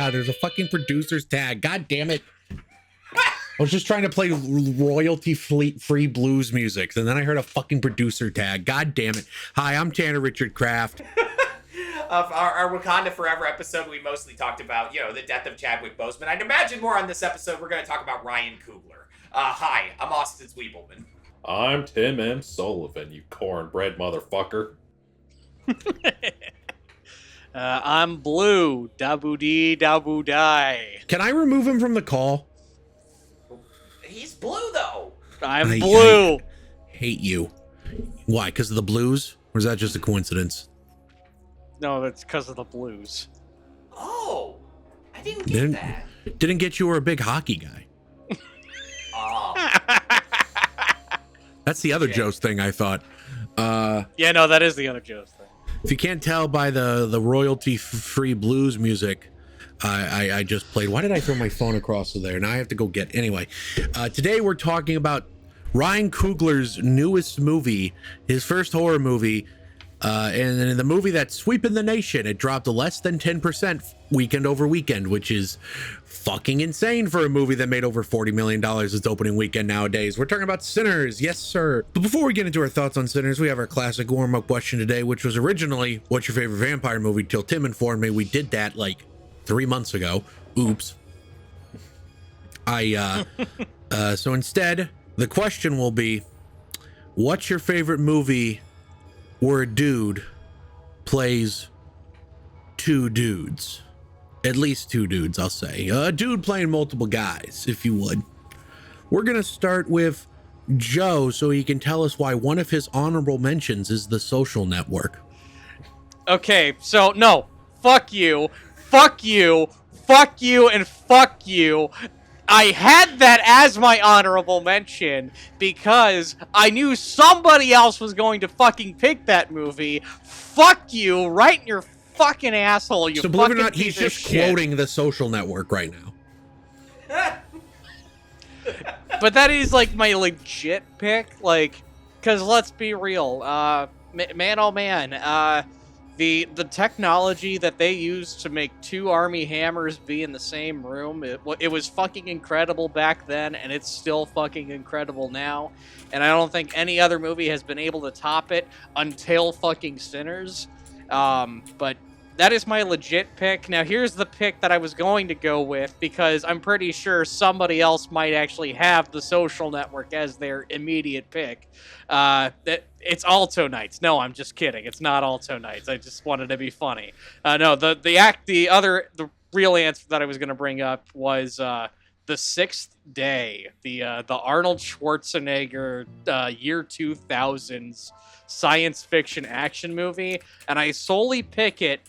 God, there's a fucking producer's tag. God damn it. I was just trying to play royalty-free blues music, and then I heard a fucking producer tag. God damn it. Hi, I'm Tanner Richard Kraft. Of our Wakanda Forever episode, we mostly talked about, the death of Chadwick Boseman. I'd imagine more on this episode, we're going to talk about Ryan Coogler. Hi, I'm Austin Zwiebelman. I'm Tim M. Sullivan, you cornbread motherfucker. I'm Blue. Dabu-dee, dabu-die. Can I remove him from the call? He's blue, though. I'm Blue. I hate you. Why? Because of the blues? Or is that just a coincidence? No, that's because of the blues. Oh, I didn't get that. Didn't get you were a big hockey guy. Oh. That's the other Joe's thing, I thought. Yeah, no, that is the other Joe's thing. If you can't tell by the royalty-free blues music I just played. Why did I throw my phone across to there? Now I have to go get... Anyway, today we're talking about Ryan Coogler's newest movie, his first horror movie, and the movie that's sweeping the nation. It dropped less than 10% weekend over weekend, which is fucking insane for a movie that made over $40 million its opening weekend nowadays. We're talking about Sinners, yes sir. But before we get into our thoughts on Sinners, we have our classic warm-up question today, which was originally, what's your favorite vampire movie? Till Tim informed me we did that like 3 months ago. Oops. So instead, the question will be, what's your favorite movie where a dude plays two dudes? At least two dudes, I'll say. A dude playing multiple guys, if you would. We're going to start with Joe so he can tell us why one of his honorable mentions is The Social Network. Okay, so, no. Fuck you. Fuck you. Fuck you and fuck you. I had that as my honorable mention because I knew somebody else was going to fucking pick that movie. Fuck you, right in your fucking asshole, you so believe it fucking or not, he's just shit. quoting The Social Network right now. But that is like my legit pick, like, because let's be real, man oh man, the technology that they used to make two Army Hammers be in the same room, it was fucking incredible back then, and it's still fucking incredible now. And I don't think any other movie has been able to top it until fucking Sinners. But that is my legit pick. Now, here's the pick that I was going to go with, because I'm pretty sure somebody else might actually have The Social Network as their immediate pick. It's Alto Nights. No, I'm just kidding. It's not Alto Nights. I just wanted to be funny. No, the real answer that I was going to bring up was The Sixth Day, the Arnold Schwarzenegger year 2000s science fiction action movie, and I solely pick it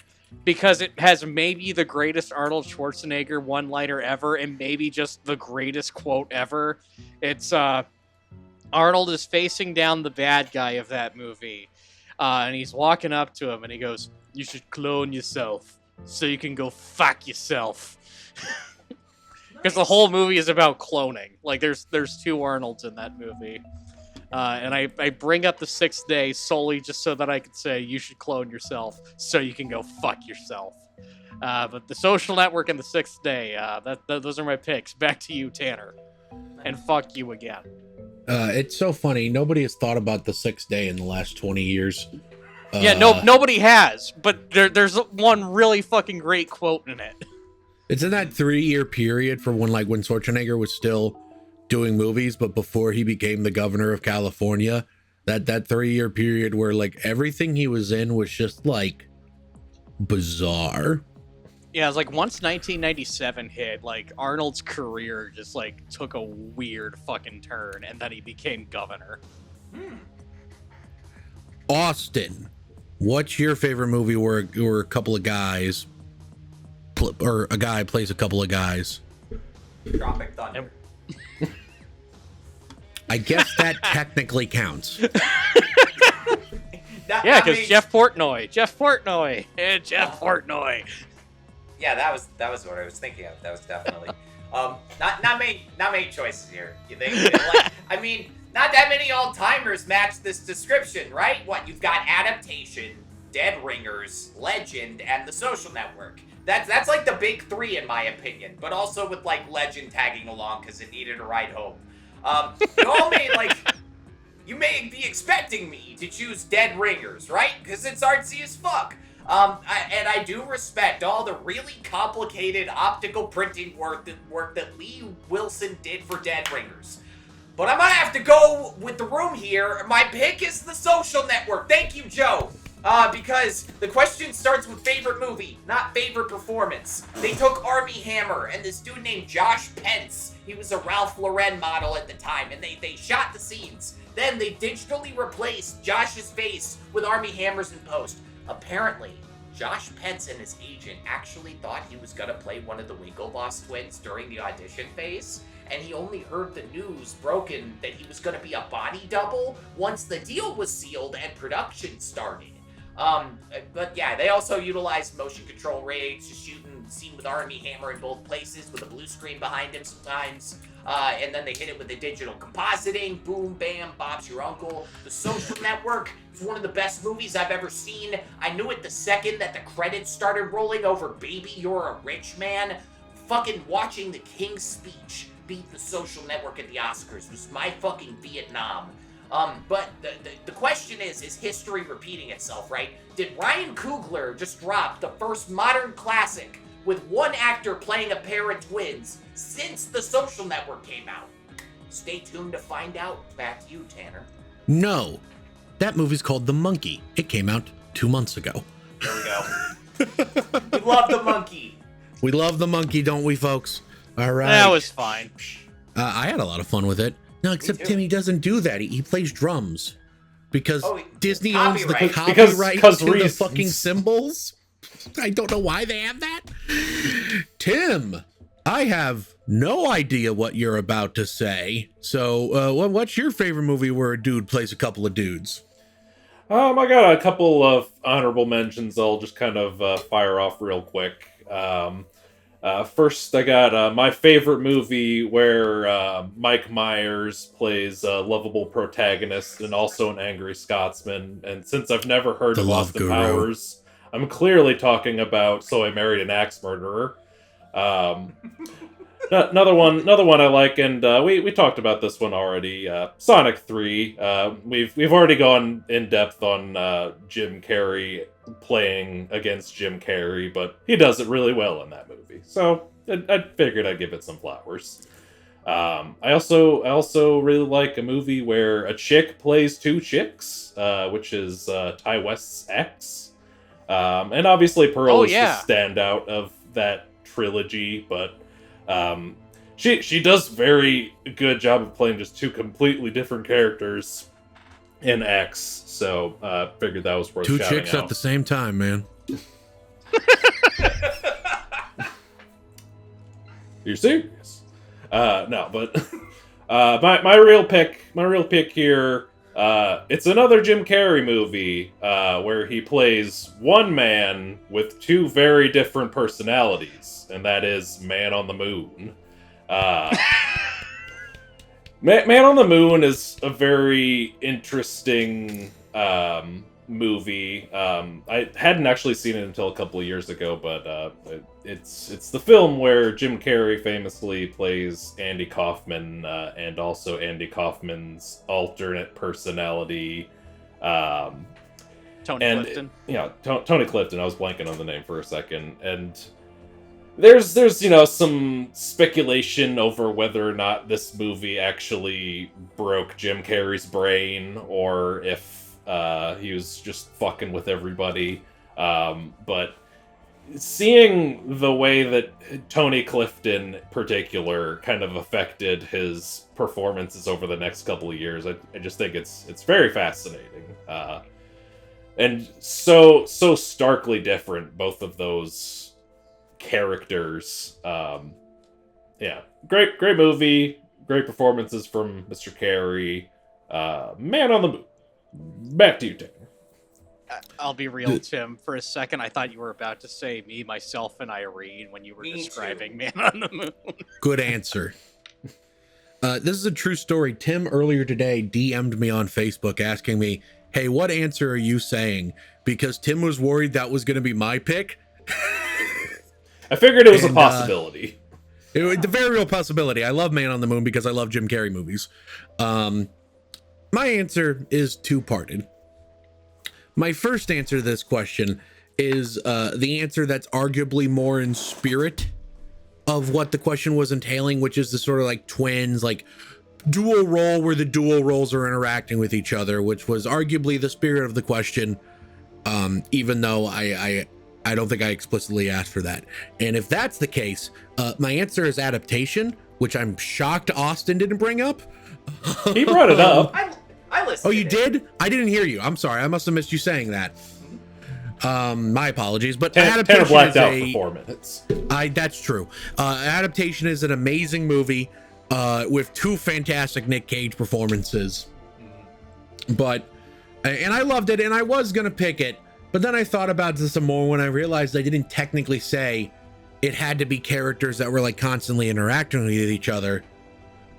because it has maybe the greatest Arnold Schwarzenegger one-liner ever, and maybe just the greatest quote ever. It's Arnold is facing down the bad guy of that movie, and he's walking up to him, and he goes, "You should clone yourself so you can go fuck yourself." Because the whole movie is about cloning. Like, there's two Arnolds in that movie. And I bring up The Sixth Day solely just so that I could say you should clone yourself so you can go fuck yourself. But The Social Network and The Sixth Day, those are my picks. Back to you, Tanner. And fuck you again. It's so funny. Nobody has thought about The Sixth Day in the last 20 years. Nobody has. But there's one really fucking great quote in it. It's in that 3-year period from when Schwarzenegger was still doing movies, but before he became the governor of California, that 3-year period where like everything he was in was just like bizarre. Yeah, it's like once 1997 hit, like Arnold's career just like took a weird fucking turn, and then he became governor. Austin, what's your favorite movie where a couple of guys or a guy plays a couple of guys? Tropic Thunder. I guess that technically counts. Yeah, because Jeff Portnoy. Yeah, Jeff Portnoy. Yeah, that was what I was thinking of. That was definitely not many choices here. I mean, not that many old timers match this description, right? What, you've got adaptation, Dead Ringers, Legend, and The Social Network. That's like the big three in my opinion, but also with like Legend tagging along because it needed a ride home. You all may you may be expecting me to choose Dead Ringers, right? Because it's artsy as fuck. And I do respect all the really complicated optical printing work that Lee Wilson did for Dead Ringers. But I'm gonna have to go with the room here. My pick is The Social Network. Thank you, Joe. Because the question starts with favorite movie, not favorite performance. They took Armie Hammer and this dude named Josh Pence. He was a Ralph Lauren model at the time, and they shot the scenes. Then they digitally replaced Josh's face with Armie Hammer's in post. Apparently, Josh Pence and his agent actually thought he was gonna play one of the Winklevoss twins during the audition phase, and he only heard the news broken that he was gonna be a body double once the deal was sealed and production started. But yeah, they also utilized motion control rigs to shoot and scene with Armie Hammer in both places with a blue screen behind him sometimes. And then they hit it with the digital compositing. Boom, bam, Bob's your uncle. The Social Network is one of the best movies I've ever seen. I knew it the second that the credits started rolling over Baby, You're a Rich Man. Fucking watching The King's Speech beat The Social Network at the Oscars was my fucking Vietnam. But the question is history repeating itself, right? Did Ryan Coogler just drop the first modern classic with one actor playing a pair of twins since The Social Network came out? Stay tuned to find out. Back to you, Tanner. No, that movie's called The Monkey. It came out 2 months ago. There we go. We love the monkey. We love The Monkey, don't we, folks? All right. That was fine. I had a lot of fun with it. No, except Timmy doesn't do that. He plays drums because Disney owns the copyright to the fucking symbols. I don't know why they have that. Tim, I have no idea what you're about to say. So, what's your favorite movie where a dude plays a couple of dudes? I got a couple of honorable mentions I'll just kind of fire off real quick. First, I got my favorite movie where Mike Myers plays a lovable protagonist and also an angry Scotsman. And since I've never heard of Austin Powers, I'm clearly talking about So I Married an Axe Murderer. Another one I like, and we talked about this one already. Sonic 3. We've already gone in depth on Jim Carrey playing against Jim Carrey, but he does it really well in that movie. So I figured I'd give it some flowers. I also really like a movie where a chick plays two chicks, which is Ty West's X. And obviously Pearl is the standout of that trilogy, but she does very good job of playing just two completely different characters in X. So figured that was worth shouting out. Two chicks at the same time, man. You're serious? No, but my real pick here. It's another Jim Carrey movie where he plays one man with two very different personalities, and that is Man on the Moon. Man on the Moon is a very interesting movie. I hadn't actually seen it until a couple of years ago, but it's the film where Jim Carrey famously plays Andy Kaufman, and also Andy Kaufman's alternate personality, Tony Clifton. Yeah, Tony Clifton. I was blanking on the name for a second, and there's some speculation over whether or not this movie actually broke Jim Carrey's brain, or if he was just fucking with everybody. But seeing the way that Tony Clifton in particular kind of affected his performances over the next couple of years, I just think it's very fascinating. And so starkly different, both of those characters. Yeah, great movie, great performances from Mr. Carey. Man on the Moon. Back to you, Tanner. I'll be real, Tim. For a second, I thought you were about to say me, myself, and Irene when you were describing Man on the Moon. Good answer. This is a true story. Tim earlier today DM'd me on Facebook asking me, hey, what answer are you saying? Because Tim was worried that was going to be my pick. I figured it was a possibility. It was a very real possibility. I love Man on the Moon because I love Jim Carrey movies. My answer is two-parted. My first answer to this question is the answer that's arguably more in spirit of what the question was entailing, which is the sort of like twins, like dual role where the dual roles are interacting with each other, which was arguably the spirit of the question, even though I don't think I explicitly asked for that. And if that's the case, my answer is adaptation, which I'm shocked Austin didn't bring up. He brought it up. I listened. Oh, you did? I didn't hear you. I'm sorry. I must have missed you saying that. My apologies, but Tanner blacked out for 4 minutes. That's true. Adaptation is an amazing movie with 2 fantastic Nick Cage performances. But, and I loved it, and I was gonna pick it, but then I thought about this some more when I realized I didn't technically say it had to be characters that were like constantly interacting with each other.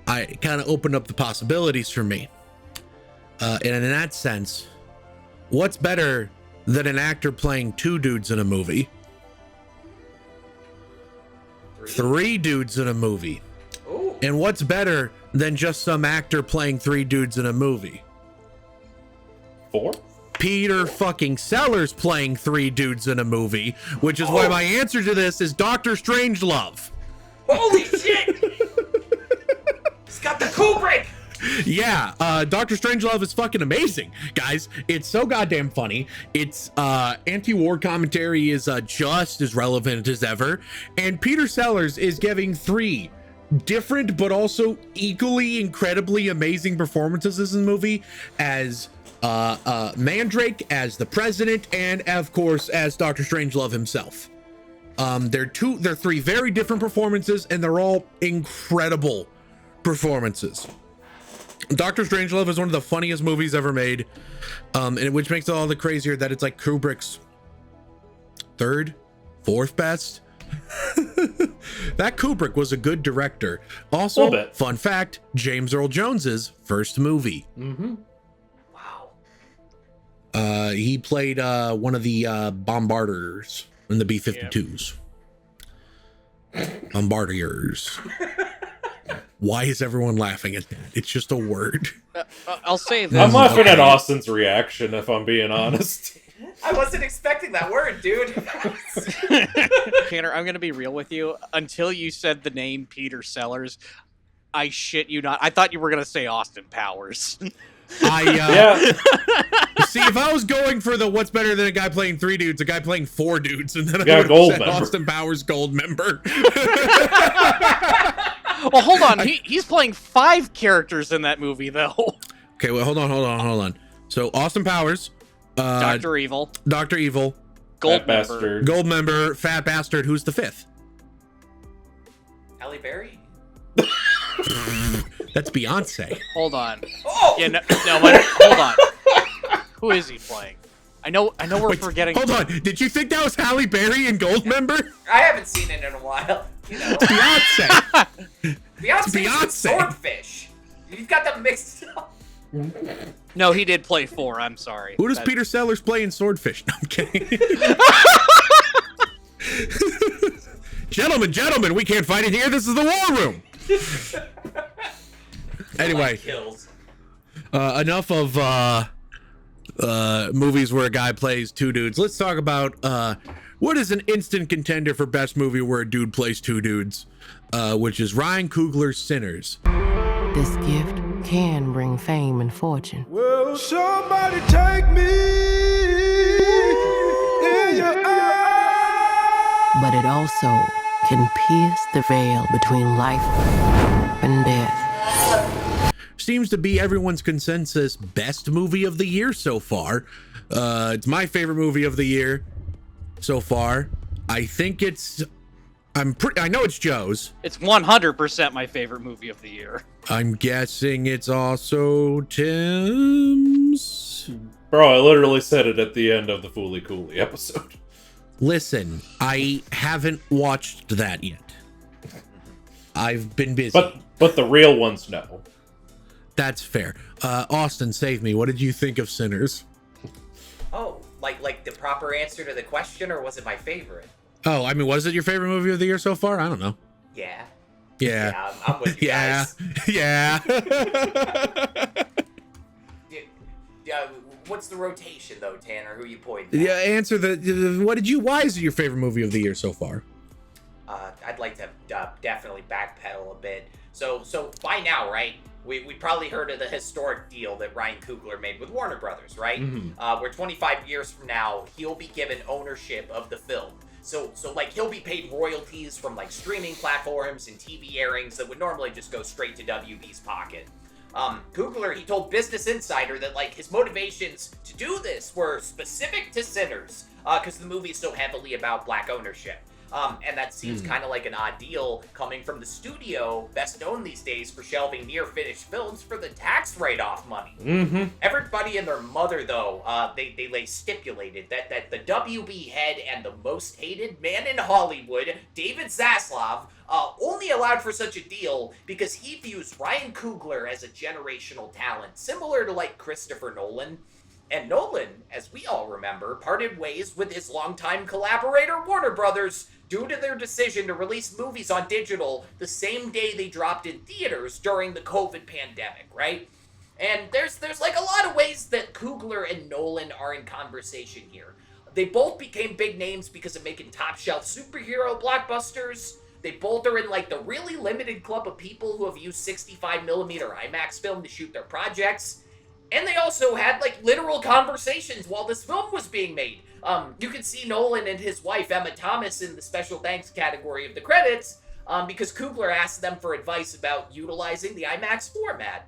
I kind of opened up the possibilities for me. And in that sense, what's better than an actor playing 2 dudes in a movie? 3 dudes in a movie. Ooh. And what's better than just some actor playing 3 dudes in a movie? 4? Peter fucking Sellers playing 3 dudes in a movie, which is why my answer to this is Doctor Strangelove. Holy shit! He's got the Kubrick! Yeah, Doctor Strangelove is fucking amazing, guys. It's so goddamn funny. It's anti-war commentary is just as relevant as ever, and Peter Sellers is giving 3 different but also equally incredibly amazing performances in the movie as Mandrake, as the president, and of course as Doctor Strangelove himself. They're 3 very different performances, and they're all incredible performances. Doctor Strangelove is one of the funniest movies ever made, and which makes it all the crazier that it's like Kubrick's 3rd, 4th best. That Kubrick was a good director. Also, fun fact, James Earl Jones's first movie. Mm-hmm. Wow. He played one of the bombarders in the B-52s. Bombardiers. Why is everyone laughing at that? It's just a word. I'll say this. I'm laughing at Austin's reaction, if I'm being honest. I wasn't expecting that word, dude. Tanner, I'm gonna be real with you. Until you said the name Peter Sellers, I shit you not, I thought you were gonna say Austin Powers. Yeah. See, if I was going for the what's better than a guy playing 3 dudes, a guy playing 4 dudes, and then I would have said Austin Powers Gold Member. Well, hold on. He's playing 5 characters in that movie, though. Okay, well, hold on. So Austin Powers, Dr. Evil, Gold Member, Fat Bastard. Who's the 5th? Halle Berry? That's Beyonce. Hold on. Oh! Yeah, no, but hold on. Who is he playing? I know we're forgetting. Hold on. Did you think that was Halle Berry in Gold Member? I haven't seen it in a while. You know. It's Beyonce. Beyonce. Swordfish. You've got them mixed up. No, he did play 4. I'm sorry. Who does Peter Sellers play in Swordfish? No, I'm kidding. Gentlemen, we can't fight it here. This is the war room. Anyway, enough of movies where a guy plays 2 dudes. Let's talk about what is an instant contender for best movie where a dude plays 2 dudes, which is Ryan Coogler's Sinners. This gift can bring fame and fortune. Will somebody take me in your eyes? But it also can pierce the veil between life and death. Seems to be everyone's consensus best movie of the year so far. It's my favorite movie of the year so far. I think I know it's Joe's. It's 100% my favorite movie of the year. I'm guessing it's also Tim's. Bro, I literally said it at the end of the Fooly Cooley episode. Listen, I haven't watched that yet. I've been busy. But the real ones know. That's fair. Austin, save me. What did you think of Sinners? Oh, like the proper answer to the question, or was it my favorite? Oh, I mean, was it your favorite movie of the year so far? I don't know. Yeah. Yeah. Yeah, I'm with you Yeah. guys. Yeah. What's the rotation though, Tanner? Who you pointing at? Yeah. Answer why is it your favorite movie of the year so far? I'd like to definitely backpedal a bit. So by now, right? We probably heard of the historic deal that Ryan Coogler made with Warner Brothers, right? Where 25 years from now, he'll be given ownership of the film. So like he'll be paid royalties from like streaming platforms and TV airings that would normally just go straight to WB's pocket. Coogler, he told Business Insider that like his motivations to do this were specific to Sinners, because the movie is so heavily about black ownership. And that seems kind of like an odd deal coming from the studio, best known these days for shelving near-finished films for the tax write-off money. Everybody and their mother, though, they stipulated that the WB head and the most hated man in Hollywood, David Zaslav, only allowed for such a deal because he views Ryan Coogler as a generational talent, similar to like Christopher Nolan. And Nolan, as we all remember, parted ways with his longtime collaborator Warner Brothers due to their decision to release movies on digital the same day they dropped in theaters during the COVID pandemic, right? And there's like a lot of ways that Coogler and Nolan are in conversation here. They both became big names because of making top-shelf superhero blockbusters. They both are in like the really limited club of people who have used 65mm IMAX film to shoot their projects. And they also had, like, literal conversations while this film was being made. You can see Nolan and his wife, Emma Thomas, in the special thanks category of the credits, because Coogler asked them for advice about utilizing the IMAX format.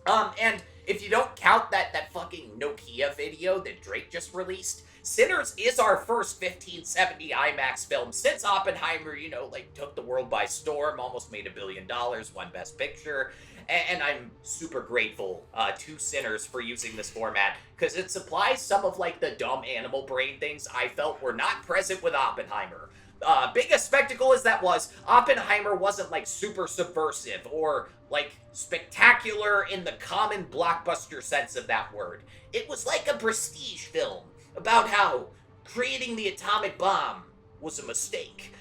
And if you don't count that fucking Nokia video that Drake just released, Sinners is our first 1570 IMAX film since Oppenheimer, took the world by storm, almost made $1 billion, won Best Picture. And I'm super grateful to Sinners for using this format, because it supplies some of, like, the dumb animal brain things I felt were not present with Oppenheimer. Big a spectacle as that was, Oppenheimer wasn't, like, super subversive or, like, spectacular in the common blockbuster sense of that word. It was like a prestige film about how creating the atomic bomb was a mistake.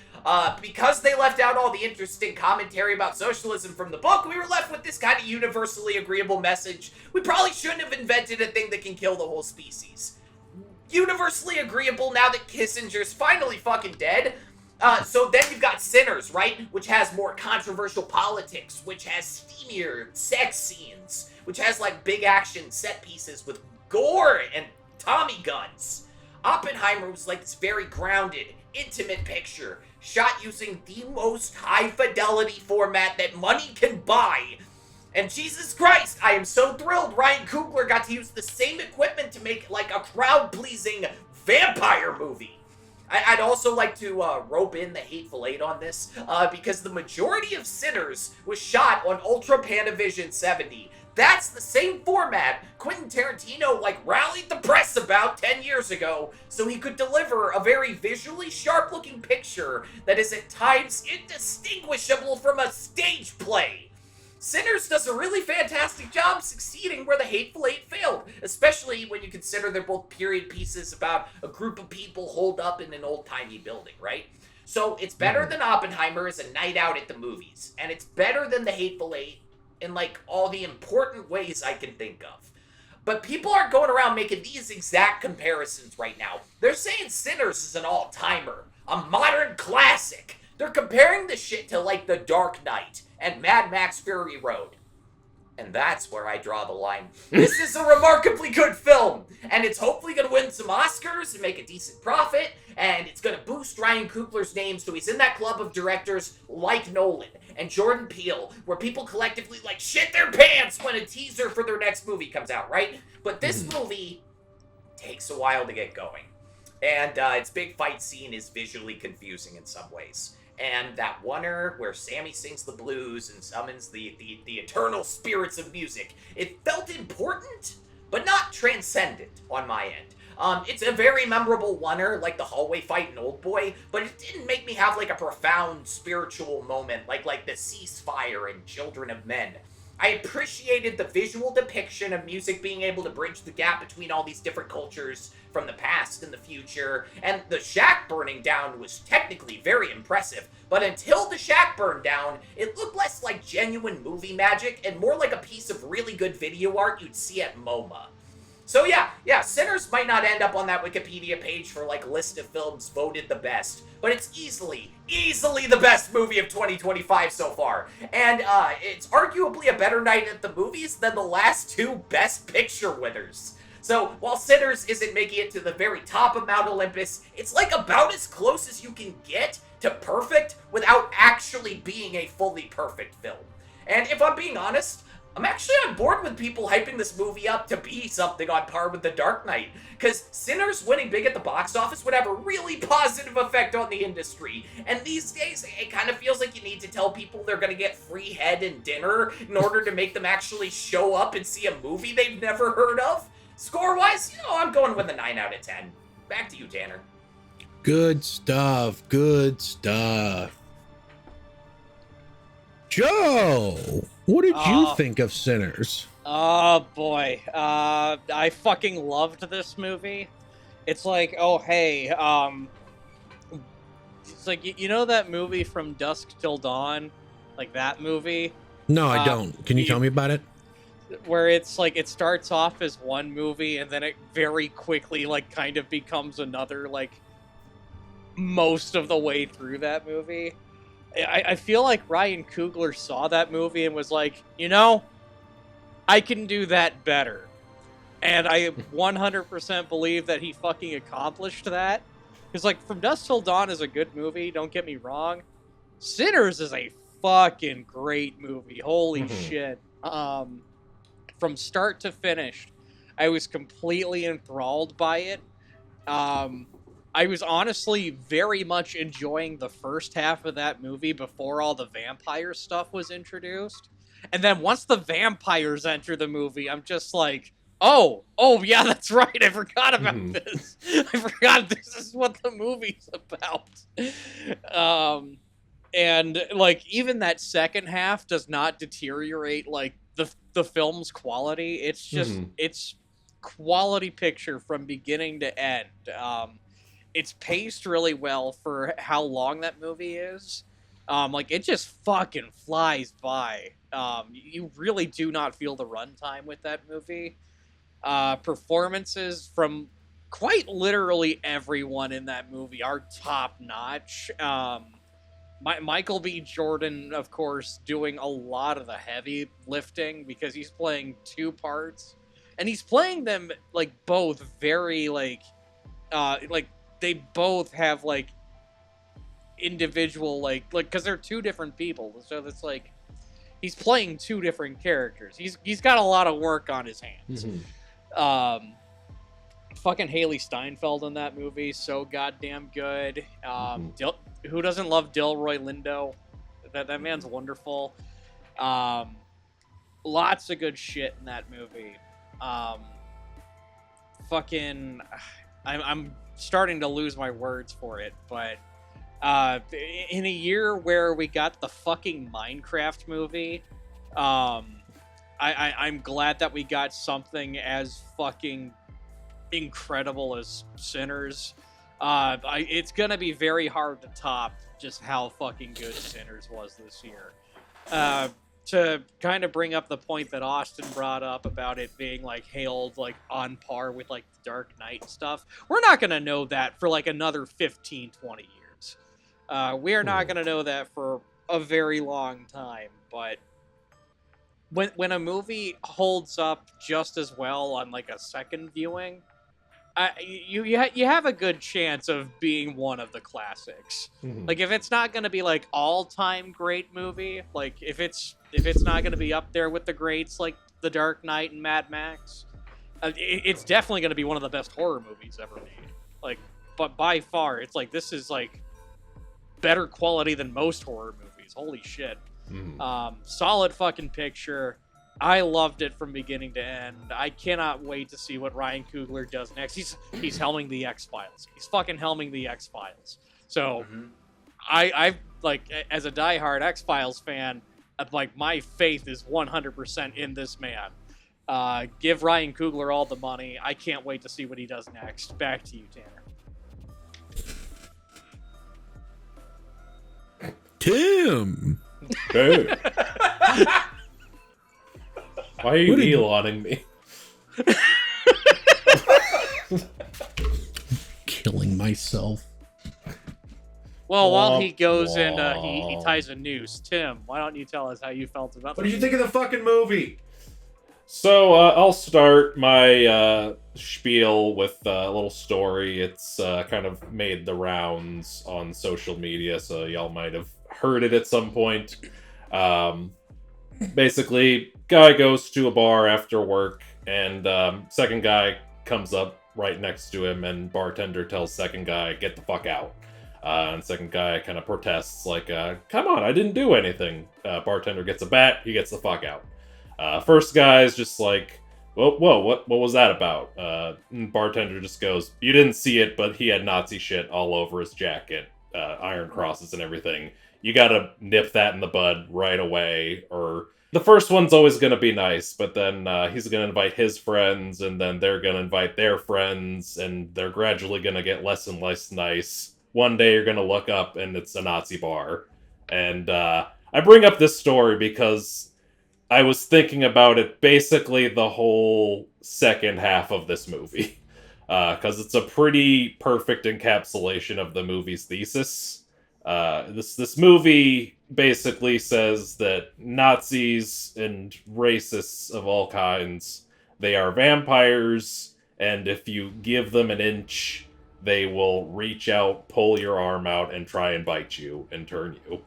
Because they left out all the interesting commentary about socialism from the book, we were left with this kind of universally agreeable message. We probably shouldn't have invented a thing that can kill the whole species. Universally agreeable now that Kissinger's finally fucking dead. So then you've got Sinners, right? Which has more controversial politics, which has steamier sex scenes, which has like big action set pieces with gore and Tommy guns. Oppenheimer was like this very grounded, intimate picture, shot using the most high-fidelity format that money can buy. And Jesus Christ, I am so thrilled Ryan Coogler got to use the same equipment to make, like, a crowd-pleasing vampire movie. I'd also like to rope in the Hateful Eight on this, because the majority of Sinners was shot on Ultra Panavision 70. That's the same format Quentin Tarantino, like, rallied the press about 10 years ago so he could deliver a very visually sharp-looking picture that is at times indistinguishable from a stage play. Sinners does a really fantastic job succeeding where the Hateful Eight failed, especially when you consider they're both period pieces about a group of people holed up in an old-timey building, right? So it's better than Oppenheimer as a night out at the movies, and it's better than the Hateful Eight in, like, all the important ways I can think of. But people aren't going around making these exact comparisons right now. They're saying Sinners is an all-timer, a modern classic. They're comparing the shit to, like, The Dark Knight and Mad Max Fury Road. And that's where I draw the line. This is a remarkably good film, and it's hopefully going to win some Oscars and make a decent profit, and it's going to boost Ryan Coogler's name so he's in that club of directors like Nolan and Jordan Peele, where people collectively, like, shit their pants when a teaser for their next movie comes out, right? But this movie takes a while to get going, and its big fight scene is visually confusing in some ways. And that oner where Sammy sings the blues and summons the eternal spirits of music, it felt important, but not transcendent on my end. It's a very memorable oner, like the hallway fight in Oldboy, but it didn't make me have like a profound spiritual moment like the ceasefire in Children of Men. I appreciated the visual depiction of music being able to bridge the gap between all these different cultures from the past and the future, and the shack burning down was technically very impressive, but until the shack burned down, it looked less like genuine movie magic and more like a piece of really good video art you'd see at MoMA. So yeah, Sinners might not end up on that Wikipedia page for like list of films voted the best, but it's easily the best movie of 2025 so far. And it's arguably a better night at the movies than the last two Best Picture winners. So while Sinners isn't making it to the very top of Mount Olympus, it's like about as close as you can get to perfect without actually being a fully perfect film. And if I'm being honest, I'm actually on board with people hyping this movie up to be something on par with The Dark Knight, because Sinners winning big at the box office would have a really positive effect on the industry, and these days, it kind of feels like you need to tell people they're gonna get free head and dinner in order to make them actually show up and see a movie they've never heard of. Score-wise, I'm going with a 9 out of 10. Back to you, Tanner. Good stuff. Good stuff. Joe, what did you think of Sinners? Oh boy, I fucking loved this movie. It's like, oh hey, it's like you know that movie From Dusk Till Dawn, like that movie. No, I don't. Can you tell me about it? Where it's like it starts off as one movie and then it very quickly like kind of becomes another, like most of the way through that movie. I feel like Ryan Coogler saw that movie and was like, I can do that better. And I 100% believe that he fucking accomplished that. Because, like, From Dusk Till Dawn is a good movie, don't get me wrong. Sinners is a fucking great movie. Holy shit. From start to finish, I was completely enthralled by it. I was honestly very much enjoying the first half of that movie before all the vampire stuff was introduced. And then once the vampires enter the movie, I'm just like, oh yeah, that's right. I forgot about this. I forgot this is what the movie's about. And like even that second half does not deteriorate like the film's quality. It's just it's quality picture from beginning to end. It's paced really well for how long that movie is. Like, it just fucking flies by. You really do not feel the runtime with that movie. Performances from quite literally everyone in that movie are top-notch. Michael B. Jordan, of course, doing a lot of the heavy lifting because he's playing two parts. And he's playing them, like, both very, like, they both have, like, individual, like, because they're two different people. So it's like, he's playing two different characters. He's got a lot of work on his hands. Fucking Haley Steinfeld in that movie, so goddamn good. Who doesn't love Delroy Lindo? That man's wonderful. Lots of good shit in that movie. I'm starting to lose my words for it, but in a year where we got the fucking Minecraft movie, I'm glad that we got something as fucking incredible as Sinners. It's gonna be very hard to top just how fucking good Sinners was this year. To kind of bring up the point that Austin brought up about it being like hailed like on par with like the Dark Knight stuff, we're not gonna know that for like another 15-20 years. We're not gonna know that for a very long time, but when a movie holds up just as well on like a second viewing, you have a good chance of being one of the classics. Like if it's not going to be like all-time great movie, like if it's not going to be up there with the greats like The Dark Knight and Mad Max, it's definitely going to be one of the best horror movies ever made. Like, but by far, it's like this is like better quality than most horror movies. Holy shit. Solid fucking picture. I loved it from beginning to end. I cannot wait to see what Ryan Coogler does next. He's helming the X-Files. He's fucking helming the X-Files. So I like, as a diehard X-Files fan, like my faith is 100% in this man. Give Ryan Coogler all the money. I can't wait to see what he does next. Back to you, Tanner. Tim. Hey. Why are you Eloning me? Killing myself. Well, while he goes and he ties a noose, Tim, why don't you tell us how you felt about What did you think of the fucking movie? So, I'll start my spiel with a little story. It's kind of made the rounds on social media, so y'all might have heard it at some point. Basically, guy goes to a bar after work, and second guy comes up right next to him, and bartender tells second guy, get the fuck out. And second guy kind of protests, like, come on, I didn't do anything. Bartender gets a bat, he gets the fuck out. First guy's just like, whoa, what was that about? Bartender just goes, you didn't see it, but he had Nazi shit all over his jacket, iron crosses and everything. You gotta nip that in the bud right away, or the first one's always gonna be nice, but then he's gonna invite his friends, and then they're gonna invite their friends, and they're gradually gonna get less and less nice. One day you're gonna look up and it's a Nazi bar. And I bring up this story because I was thinking about it basically the whole second half of this movie. Because it's a pretty perfect encapsulation of the movie's thesis. This movie basically says that Nazis and racists of all kinds, they are vampires, and if you give them an inch, they will reach out, pull your arm out, and try and bite you and turn you.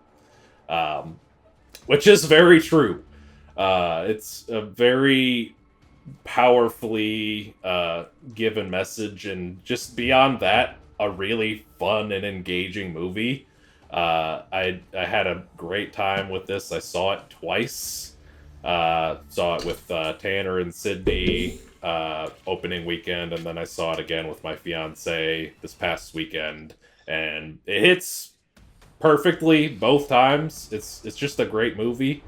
Which is very true. It's a very powerfully given message, and just beyond that, a really fun and engaging movie. I had a great time with this. I saw it twice. Saw it with Tanner and Sydney opening weekend, and then I saw it again with my fiance this past weekend, and it hits perfectly both times. It's just a great movie.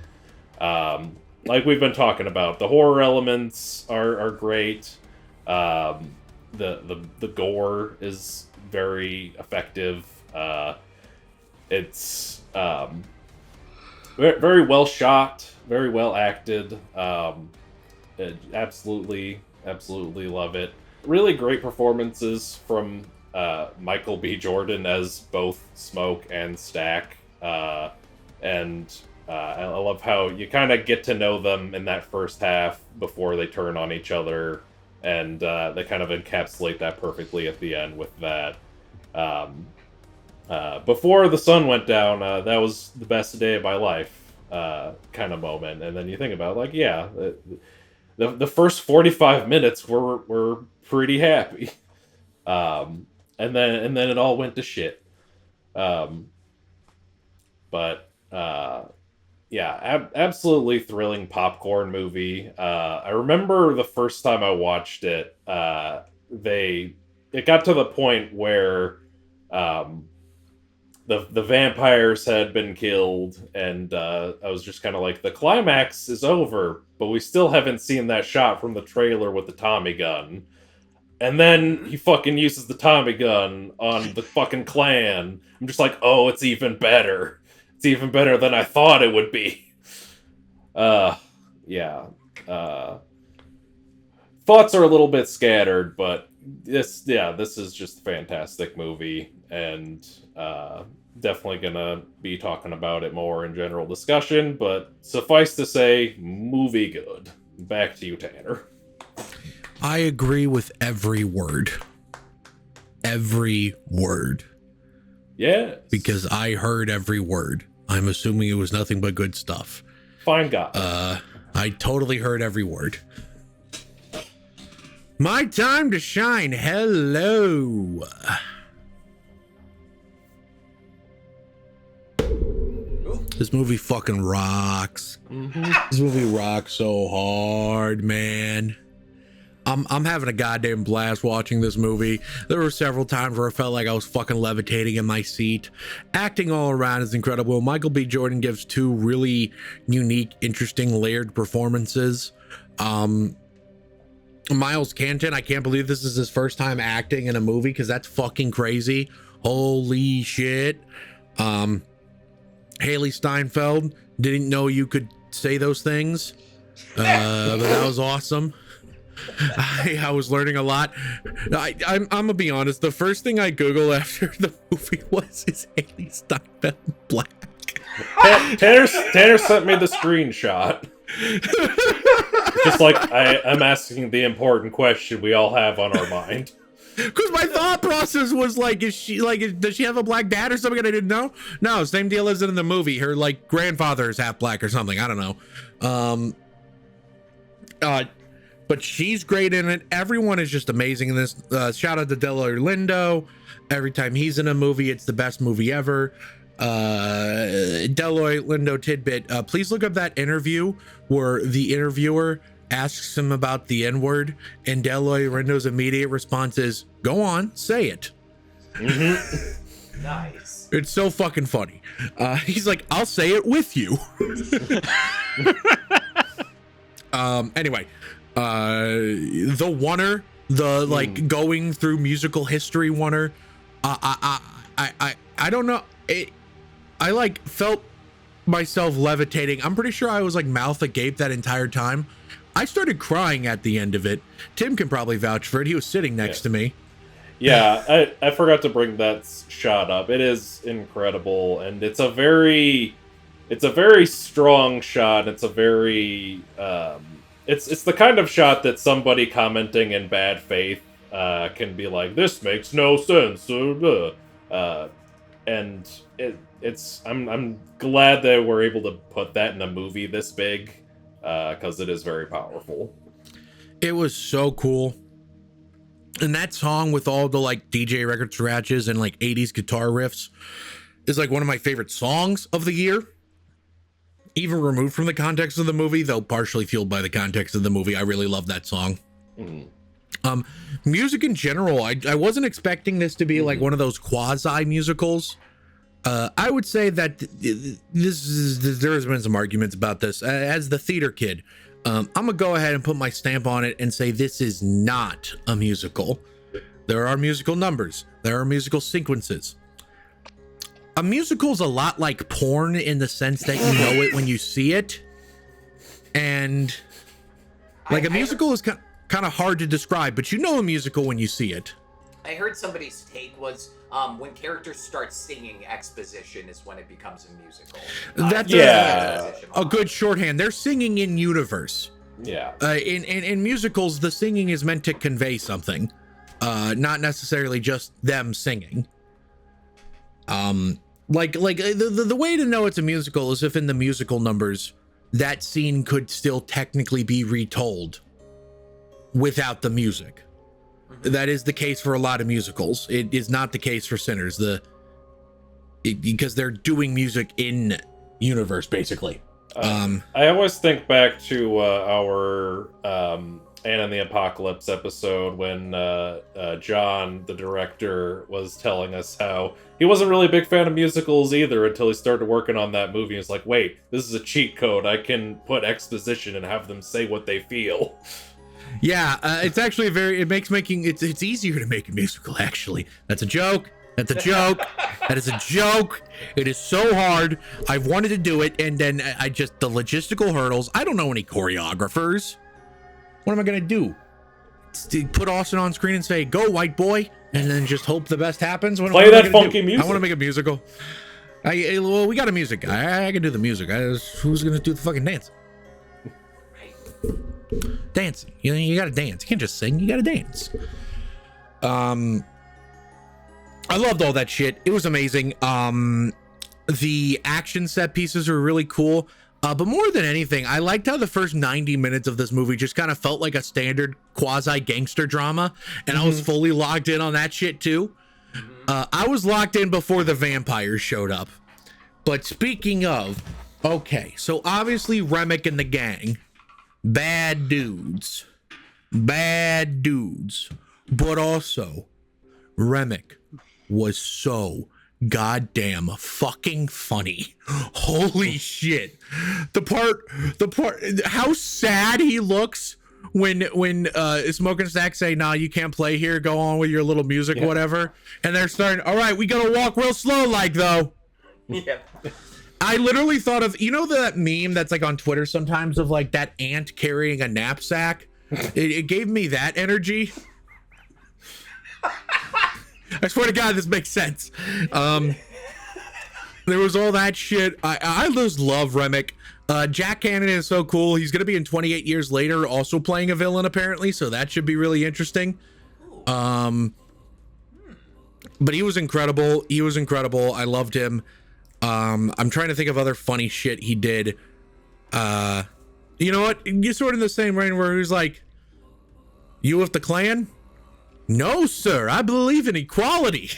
Like we've been talking about, the horror elements are great. The gore is very effective. It's very well shot, very well acted. Absolutely love it. Really great performances from Michael B. Jordan as both Smoke and Stack. And I love how you kind of get to know them in that first half before they turn on each other, and they kind of encapsulate that perfectly at the end with that. Before the sun went down, that was the best day of my life kind of moment. And then you think about it, like, yeah, the first 45 minutes were pretty happy. And then it all went to shit. Yeah, absolutely thrilling popcorn movie. I remember the first time I watched it, it got to the point where the vampires had been killed, and I was just kind of like, the climax is over, but we still haven't seen that shot from the trailer with the Tommy gun. And then he fucking uses the Tommy gun on the fucking clan. I'm just like, oh, it's even better. It's even better than I thought it would be. Yeah. Thoughts are a little bit scattered, but this is just a fantastic movie, and definitely gonna be talking about it more in general discussion, but suffice to say, movie good. Back to you, Tanner. I agree with every word. Every word. Yeah. Because I heard every word. I'm assuming it was nothing but good stuff. Fine guy. I totally heard every word. My time to shine. Hello. This movie fucking rocks. Mm-hmm. This movie rocks so hard, man. I'm having a goddamn blast watching this movie. There were several times where I felt like I was fucking levitating in my seat. Acting all around is incredible. Michael B. Jordan gives two really unique, interesting, layered performances. Miles Canton, I can't believe this is his first time acting in a movie, because that's fucking crazy. Holy shit. Haley Steinfeld, didn't know you could say those things, but that was awesome. I was learning a lot. I'm gonna be honest, the first thing I Googled after the movie was, is Haley Steinfeld black? Tanner sent me the screenshot. Just like I'm asking the important question we all have on our mind. Because my thought process was like, does she have a black dad or something? And I didn't know. No, same deal as in the movie. Her like grandfather is half black or something. I don't know. But she's great in it. Everyone is just amazing in this. Shout out to Delroy Lindo. Every time he's in a movie, it's the best movie ever. Delroy Lindo tidbit. Please look up that interview where the interviewer asks him about the N-word, and Delroy Lindo's immediate response is, "Go on, say it." Mm-hmm. Nice. It's so fucking funny. He's like, "I'll say it with you." Anyway, the oner, the like going through musical history oner. I don't know. I like felt myself levitating. I'm pretty sure I was like mouth agape that entire time. I started crying at the end of it. Tim can probably vouch for it. He was sitting next to me. Yeah, I forgot to bring that shot up. It is incredible, and it's a very strong shot. It's a very it's the kind of shot that somebody commenting in bad faith can be like, "This makes no sense," and I'm glad that we're able to put that in a movie this big, because it is very powerful. It was so cool. And that song with all the like DJ record scratches and like 80s guitar riffs is like one of my favorite songs of the year. Even removed from the context of the movie, though partially fueled by the context of the movie. I really love that song. Mm-hmm. Music in general, I wasn't expecting this to be like one of those quasi musicals. I would say that there's been some arguments about this. As the theater kid, I'm gonna go ahead and put my stamp on it and say this is not a musical. There are musical numbers. There are musical sequences. A musical's a lot like porn in the sense that you know it when you see it. And like a musical is kind of hard to describe, but you know a musical when you see it. I heard somebody's take was when characters start singing, exposition is when it becomes a musical. That's a good shorthand. They're singing in universe. Yeah. In musicals, the singing is meant to convey something, not necessarily just them singing. Like the way to know it's a musical is if in the musical numbers that scene could still technically be retold without the music. That is the case for a lot of musicals. It is not the case for Sinners, because they're doing music in universe basically. I always think back to our Anne and the Apocalypse episode when John, the director, was telling us how he wasn't really a big fan of musicals either until he started working on that movie. He's like, wait, this is a cheat code. I can put exposition and have them say what they feel. Yeah, it's actually it's easier to make a musical, actually. That's a joke. That's a joke. That is a joke. It is so hard. I've wanted to do it, and then the logistical hurdles. I don't know any choreographers. What am I gonna do? Put Austin on screen and say, "Go, white boy," and then just hope the best happens? Play that funky music. I want to make a musical. Well, we got a music guy. I can do the music. Who's gonna do the fucking dance? Dancing. You gotta dance. You can't just sing. You gotta dance. I loved all that shit. It was amazing. The action set pieces were really cool. But more than anything, I liked how the first 90 minutes of this movie just kind of felt like a standard quasi gangster drama, and I was fully locked in on that shit too. I was locked in before the vampires showed up. But speaking of, okay, so obviously Remick and the gang, bad dudes. bad dudes, but also Remick was so goddamn fucking funny. Holy shit. The part, how sad he looks when Smoking Stack say, nah, you can't play here, go on with your little music, whatever. And they're starting, all right, we gotta walk real slow like though. Yeah. I literally thought of, you know, that meme that's like on Twitter sometimes of like that ant carrying a knapsack? It gave me that energy. I swear to God, this makes sense. There was all that shit. I just love Remick. Jack Cannon is so cool. He's going to be in 28 Years Later, also playing a villain, apparently. So that should be really interesting. But he was incredible. He was incredible. I loved him. I'm trying to think of other funny shit he did. You know what? You're sort of in the same vein where he was like, you with the Klan? No, sir. I believe in equality.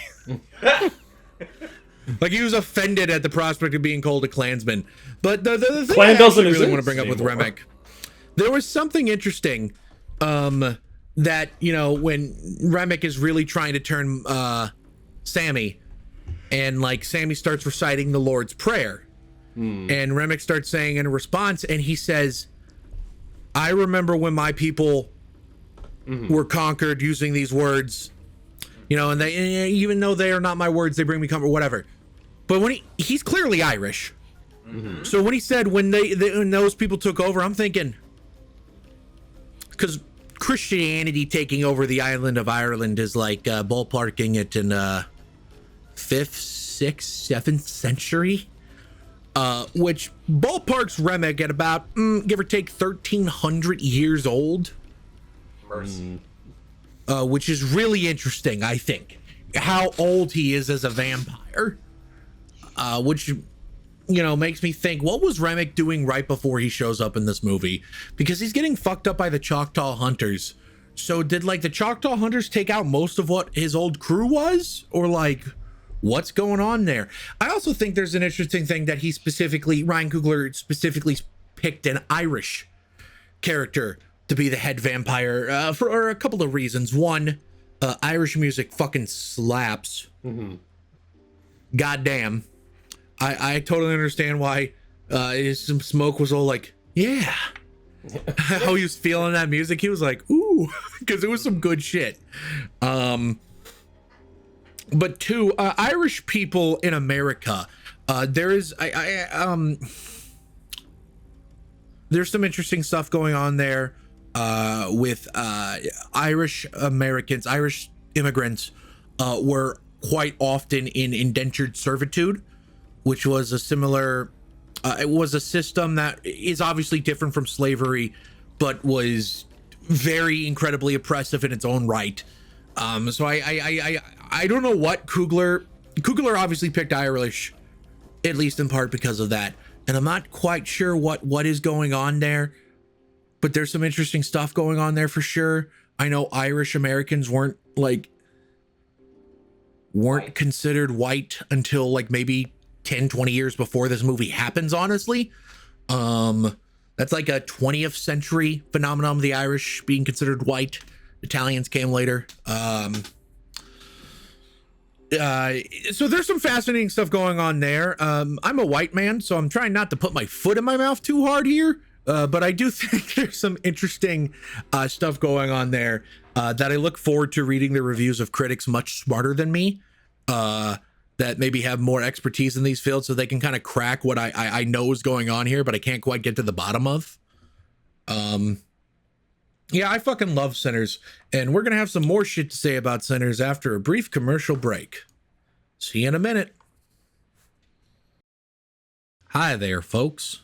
Like he was offended at the prospect of being called a Klansman. But the thing Klan I doesn't really want to exist bring up with anymore. Remick, there was something interesting that, you know, when Remick is really trying to turn Sammy, and like Sammy starts reciting the Lord's Prayer, and Remick starts saying in response, and he says, I remember when my people were conquered using these words, you know, and they, even though they are not my words, they bring me comfort, whatever. But when he's clearly Irish. So when he said when when those people took over, I'm thinking, because Christianity taking over the island of Ireland is like ballparking it in 5th, 6th, 7th century, which ballparks Remick at about give or take 1,300 years old. Mercy. Which is really interesting, I think, how old he is as a vampire, which, you know, makes me think, what was Remick doing right before he shows up in this movie? Because he's getting fucked up by the Choctaw Hunters. So did like the Choctaw Hunters take out most of what his old crew was, or like what's going on there? I also think there's an interesting thing that Ryan Coogler specifically picked an Irish character to be the head vampire for a couple of reasons. One, Irish music fucking slaps. Goddamn. I totally understand why some Smoke was all like, yeah. How he was feeling that music. He was like, ooh, because it was some good shit. But two, Irish people in America, there's some interesting stuff going on there. With Irish Americans, Irish immigrants were quite often in indentured servitude, which was a similar, it was a system that is obviously different from slavery, but was very incredibly oppressive in its own right. So I don't know what Coogler obviously picked Irish, at least in part because of that. And I'm not quite sure what is going on there. But there's some interesting stuff going on there for sure. I know Irish Americans weren't considered white until like maybe 10, 20 years before this movie happens, honestly. That's like a 20th century phenomenon of the Irish being considered white. Italians came later. So there's some fascinating stuff going on there. I'm a white man, so I'm trying not to put my foot in my mouth too hard here. But I do think there's some interesting stuff going on there that I look forward to reading the reviews of critics much smarter than me, that maybe have more expertise in these fields, so they can kind of crack what I know is going on here, but I can't quite get to the bottom of. Yeah, I fucking love Sinners, and we're going to have some more shit to say about Sinners after a brief commercial break. See you in a minute. Hi there, folks.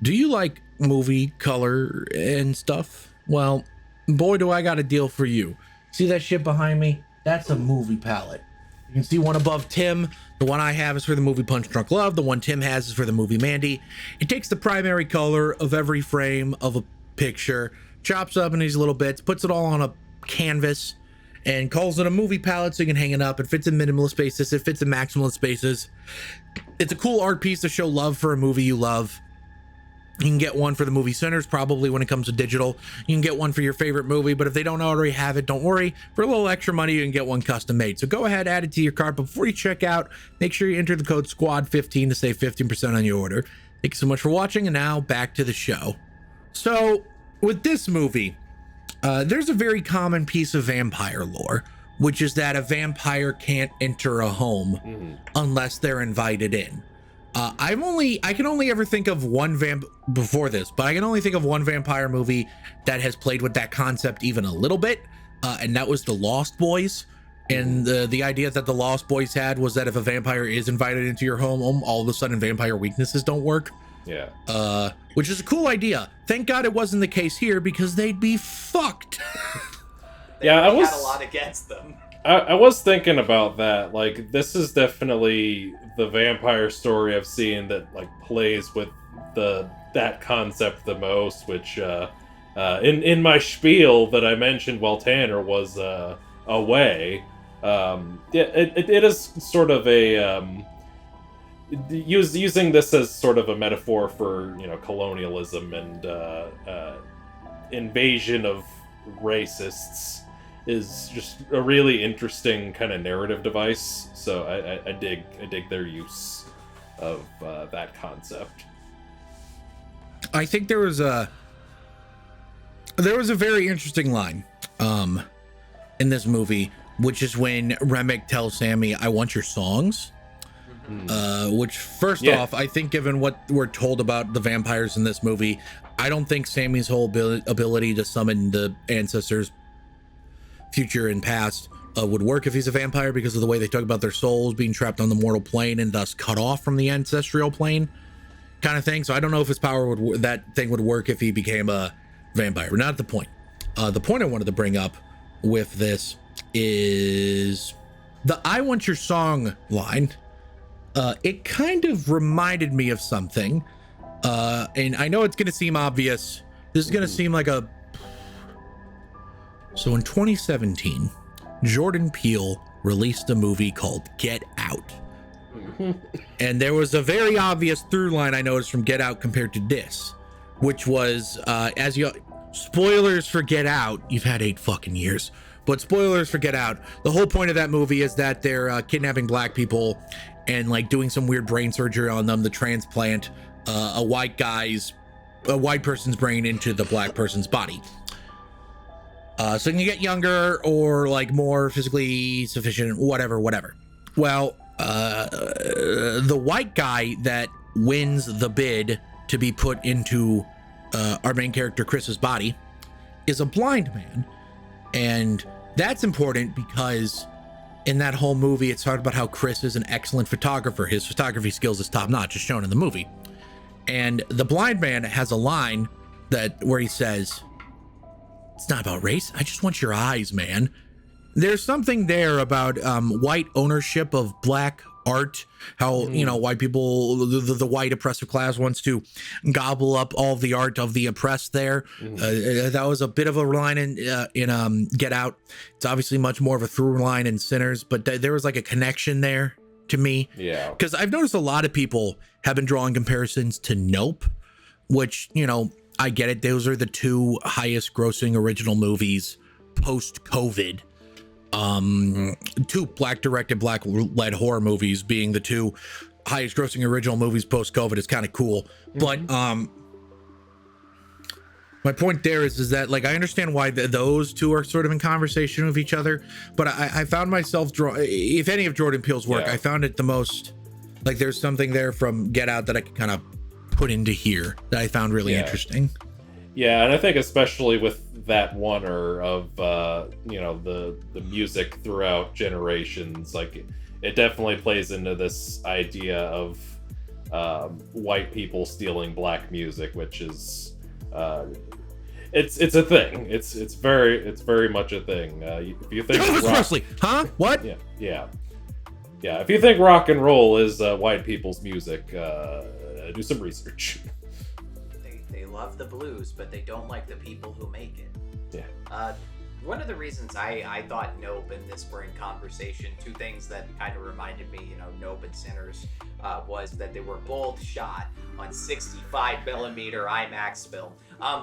Do you like movie color and stuff? Well, boy, do I got a deal for you. See that shit behind me? That's a movie palette. You can see one above Tim. The one I have is for the movie Punch Drunk Love. The one Tim has is for the movie Mandy. It takes the primary color of every frame of a picture, chops up in these little bits, puts it all on a canvas, and calls it a movie palette so you can hang it up. It fits in minimalist spaces. It fits in maximalist spaces. It's a cool art piece to show love for a movie you love. You can get one for the movie centers, probably when it comes to digital. You can get one for your favorite movie, but if they don't already have it, don't worry. For a little extra money, you can get one custom made. So go ahead, add it to your cart. But before you check out, make sure you enter the code SQUAD15 to save 15% on your order. Thank you so much for watching, and now back to the show. So with this movie, there's a very common piece of vampire lore, which is that a vampire can't enter a home unless they're invited in. I can only ever think of one before this, but I can only think of one vampire movie that has played with that concept even a little bit, and that was The Lost Boys. And the idea that the Lost Boys had was that if a vampire is invited into your home, all of a sudden vampire weaknesses don't work. Yeah. Which is a cool idea. Thank God it wasn't the case here, because they'd be fucked. Yeah, I had a lot against them. I was thinking about that. Like, this is definitely the vampire story I've seen that like plays with that concept the most. Which in my spiel that I mentioned while Tanner was away, it is sort of a using this as sort of a metaphor for colonialism and invasion of racists. Is just a really interesting kind of narrative device, so I dig their use of that concept. I think there was a very interesting line in this movie, which is when Remick tells Sammy, "I want your songs." Which, first off, I think given what we're told about the vampires in this movie, I don't think Sammy's whole ability to summon the ancestors, future and past, would work if he's a vampire, because of the way they talk about their souls being trapped on the mortal plane and thus cut off from the ancestral plane kind of thing. So I don't know if his power would work if he became a vampire, but not the point. The point I wanted to bring up with this is the "I want your song" line. It kind of reminded me of something, and I know it's going to seem obvious. This is going to seem like a... So in 2017, Jordan Peele released a movie called Get Out. And there was a very obvious through line I noticed from Get Out compared to this, which was, spoilers for Get Out, you've had 8 fucking years, but spoilers for Get Out, the whole point of that movie is that they're kidnapping black people and like doing some weird brain surgery on them to transplant a white person's brain into the black person's body. So you can get younger or like more physically sufficient, whatever. Well, the white guy that wins the bid to be put into our main character Chris's body is a blind man. And that's important because in that whole movie, it's talked about how Chris is an excellent photographer. His photography skills is top notch, as shown in the movie. And the blind man has a line where he says, "It's not about race. I just want your eyes, man." There's something there about white ownership of black art, how white people, the white oppressive class wants to gobble up all the art of the oppressed there. That was a bit of a line in Get Out. It's obviously much more of a through line in Sinners, but there was like a connection there to me. Yeah, because I've noticed a lot of people have been drawing comparisons to Nope, which I get it. Those are the 2 highest grossing original movies post COVID. 2 black directed, black led horror movies being the 2 highest grossing original movies post COVID is kind of cool. But my point there is that like I understand why those 2 are sort of in conversation with each other, but I found myself if any of Jordan Peele's work, I found it the most like there's something there from Get Out that I could kind of put into here that I found really interesting. Yeah, and I think especially with that oner of the music throughout generations, like it definitely plays into this idea of white people stealing black music, which is it's a thing. It's very much a thing. If you think Elvis Presley, huh? What? Yeah. If you think rock and roll is white people's music, do some research. They love the blues, but they don't like the people who make it. Yeah. One of the reasons I thought Nope and this were in conversation, two things that kind of reminded me, Nope and Sinners, was that they were both shot on 65 millimeter IMAX film.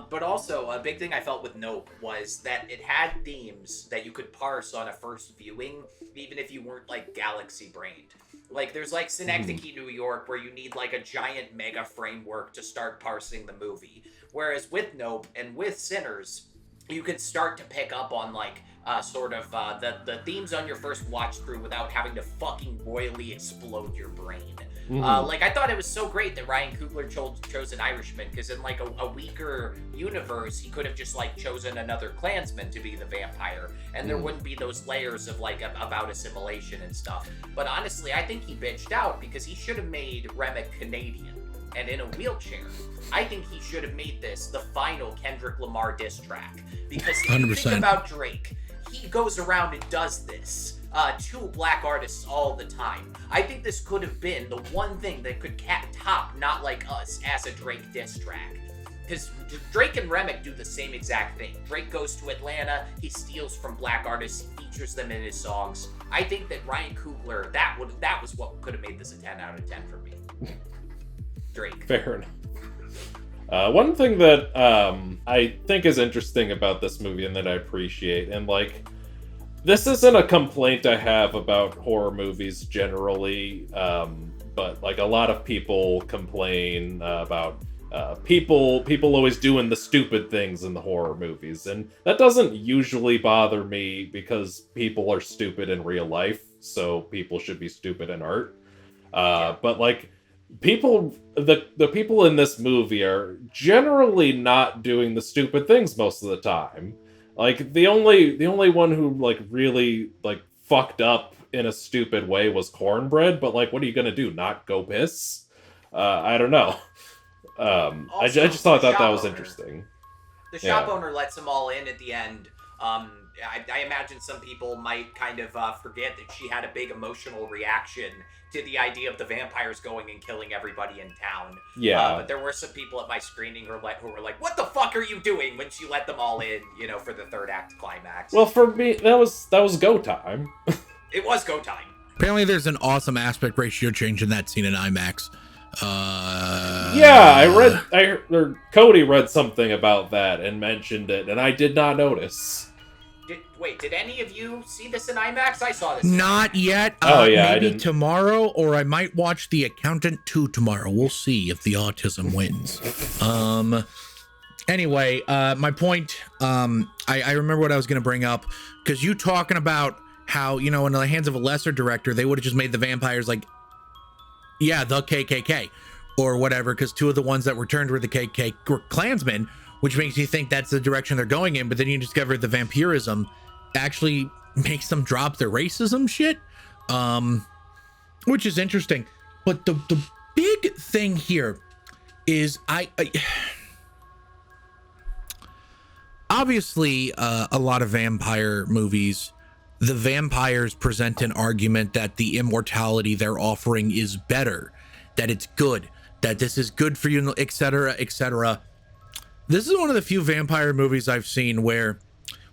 But also, a big thing I felt with Nope was that it had themes that you could parse on a first viewing, even if you weren't, like, galaxy-brained. Like, there's, like, Synecdoche, New York, where you need, like, a giant mega framework to start parsing the movie. Whereas with Nope and with Sinners, you could start to pick up on, like, the themes on your first watch through without having to fucking royally explode your brain. Like, I thought it was so great that Ryan Coogler chose an Irishman, because in, like, a weaker universe, he could have just, like, chosen another Klansman to be the vampire, and there wouldn't be those layers of, like, about assimilation and stuff. But honestly, I think he bitched out, because he should have made Remick Canadian and in a wheelchair. I think he should have made this the final Kendrick Lamar diss track, because if you 100%. think about Drake, he goes around and does this to black artists all the time. I think this could have been the one thing that could top Not Like Us as a Drake diss track. Because Drake and Remick do the same exact thing. Drake goes to Atlanta, he steals from black artists, he features them in his songs. I think that Ryan Coogler, that was what could have made this a 10 out of 10 for me. Drake. Fair enough. One thing that I think is interesting about this movie and that I appreciate, and like, this isn't a complaint I have about horror movies generally, but like a lot of people complain about people always doing the stupid things in the horror movies, and that doesn't usually bother me because people are stupid in real life, so people should be stupid in art. But like, the people in this movie are generally not doing the stupid things most of the time. Like, the only one who like really like fucked up in a stupid way was Cornbread, but like, what are you gonna do, not go piss? I don't know. I just thought that was interesting. The shop owner lets them all in at the end. I imagine some people might kind of forget that she had a big emotional reaction to the idea of the vampires going and killing everybody in town. Yeah. But there were some people at my screening who were like, what the fuck are you doing, when she let them all in, for the third act climax. Well, for me, that was go time. It was go time. Apparently there's an awesome aspect ratio change in that scene in IMAX. Yeah, Cody read something about that and mentioned it, and I did not notice. Did any of you see this in IMAX? I saw this. Not yet. Maybe tomorrow, or I might watch The Accountant 2 tomorrow. We'll see if the autism wins. Anyway, my point, I remember what I was going to bring up, because you talking about how, in the hands of a lesser director, they would have just made the vampires like, yeah, the KKK or whatever, because two of the ones that were turned were the KKK were Klansmen, which makes you think that's the direction they're going in. But then you discover the vampirism actually makes them drop their racism shit, which is interesting. But the big thing here is I obviously a lot of vampire movies, the vampires present an argument that the immortality they're offering is better, that it's good, that this is good for you, etc., etc. This is one of the few vampire movies I've seen where,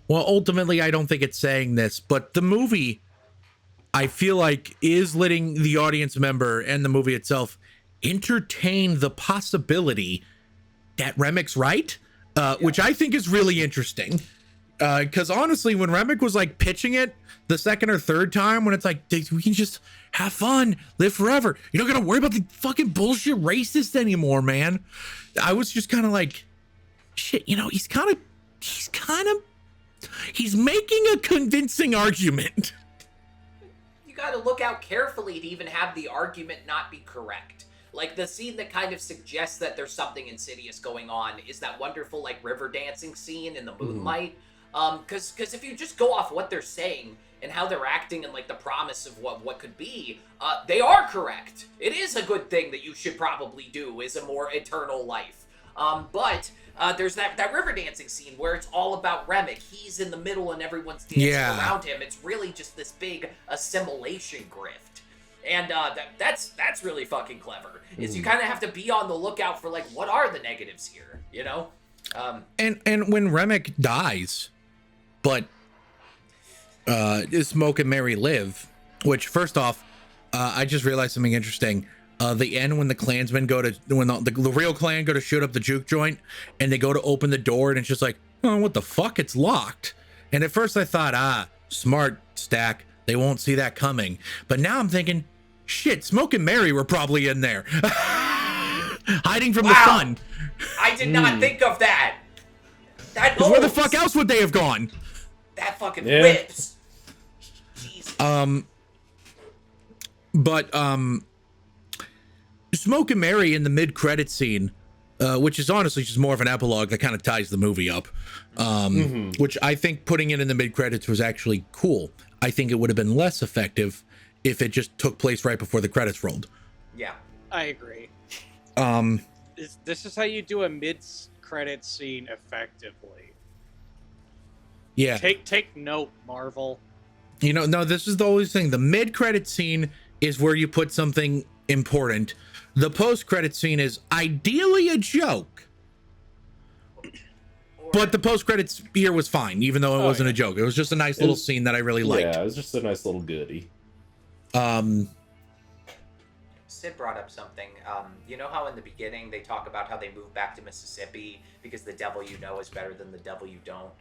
well, ultimately, I don't think it's saying this, but the movie, I feel like, is letting the audience member and the movie itself entertain the possibility that Remick's right, which I think is really interesting. Because honestly, when Remick was like pitching it the second or third time, when it's like, we can just have fun, live forever, you're not gonna worry about the fucking bullshit racist anymore, man. I was just kind of like, shit, he's making a convincing argument. You gotta look out carefully to even have the argument not be correct. Like, the scene that kind of suggests that there's something insidious going on is that wonderful, like, river dancing scene in the moonlight. Because if you just go off what they're saying and how they're acting and, like, the promise of what could be, they are correct. It is a good thing that you should probably do, is a more eternal life. But there's that river dancing scene where it's all about Remick. He's in the middle and everyone's dancing around him. It's really just this big assimilation grift. And that's really fucking clever. Is you kind of have to be on the lookout for, like, what are the negatives here, And when Remick dies, but Smoke and Mary Live, which first off, I just realized something interesting. The end when the Klansmen when the real Klan go to shoot up the juke joint, and they go to open the door, and it's just like, oh, what the fuck? It's locked. And at first I thought, smart Stack. They won't see that coming. But now I'm thinking, shit, Smoke and Mary were probably in there. Hiding from the sun. I did not think of that. Where the fuck else would they have gone? That fucking rips. Jesus. But Smoke and Mary in the mid-credit scene, which is honestly just more of an epilogue that kind of ties the movie up, which I think putting it in the mid-credits was actually cool. I think it would have been less effective if it just took place right before the credits rolled. Yeah. I agree. This is how you do a mid-credit scene effectively. Yeah. Take note, Marvel. No, this is the always thing. The mid-credit scene is where you put something important. The post-credit scene is ideally a joke. But the post-credits here was fine, even though it wasn't a joke. It was just a nice little scene that I really liked. Yeah, it was just a nice little goodie. Sid brought up something. You know how in the beginning they talk about how they moved back to Mississippi because the devil you know is better than the devil you don't?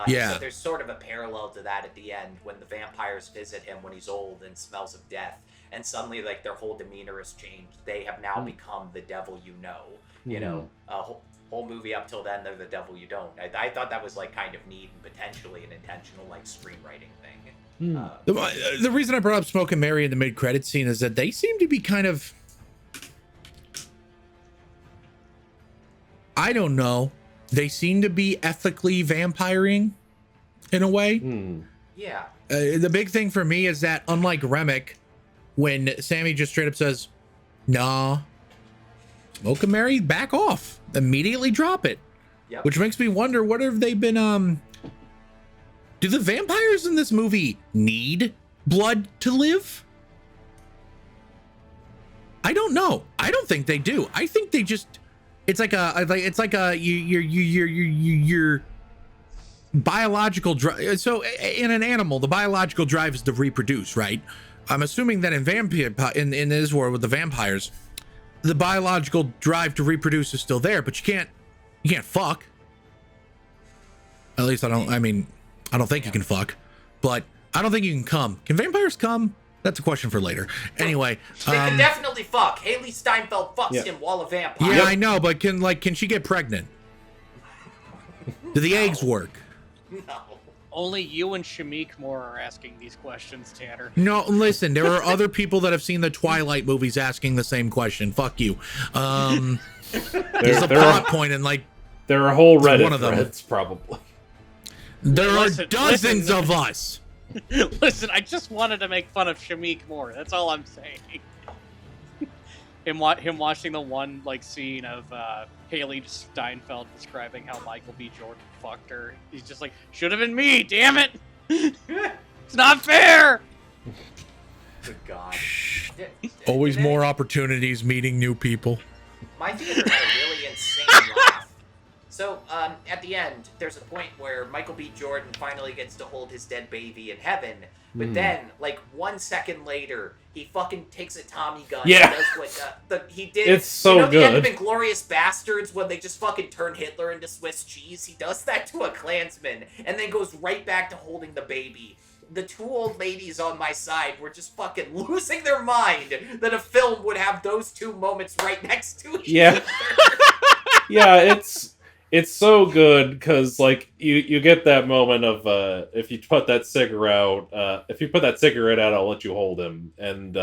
Yeah. So there's sort of a parallel to that at the end when the vampires visit him when he's old and smells of death. And suddenly, like, their whole demeanor has changed. They have now become the devil you know. You know, whole movie up till then, they're the devil you don't. I thought that was, like, kind of neat and potentially an intentional, like, screenwriting thing. The reason I brought up Smoke and Mary in the mid-credit scene is that they seem to be kind of... I don't know. They seem to be ethically vampiring in a way. Yeah. The big thing for me is that, unlike Remick, when Sammy just straight up says, nah, Smoke and Mary, back off. Immediately drop it. Yep. Which makes me wonder, what have they been, do the vampires in this movie need blood to live? I don't know. I don't think they do. I think they just, your biological drive. So in an animal, the biological drive is to reproduce, right? I'm assuming that in this world with the vampires, the biological drive to reproduce is still there, but you can't fuck. At least I don't think you can fuck, but I don't think you can come. Can vampires come? That's a question for later. Anyway, they can definitely fuck. Haley Steinfeld fucks him while a vampire. Yeah, I know, but can she get pregnant? Do the eggs work? No. Only you and Shamik Moore are asking these questions, Tanner. No, listen, there are other people that have seen the Twilight movies asking the same question. Fuck you. There's a plot point and like there are whole Reddit one of them. threads, probably. There are dozens of us. Listen, I just wanted to make fun of Shamik Moore. That's all I'm saying. Him watching the one like scene of Haley Steinfeld describing how Michael B. Jordan fucked her. He's just like, should have been me, damn it! It's not fair! Good God. Always more opportunities meeting new people. My theater had a really insane laugh. So, at the end, there's a point where Michael B. Jordan finally gets to hold his dead baby in heaven, but then, like, 1 second later, he fucking takes a Tommy gun and does what he did. It's so good. The end of good. Inglourious Bastards, when they just fucking turn Hitler into Swiss cheese, he does that to a Klansman, and then goes right back to holding the baby. The two old ladies on my side were just fucking losing their mind that a film would have those two moments right next to each other. Yeah, it's so good because like you get that moment of if you put that cigarette out, I'll let you hold him, and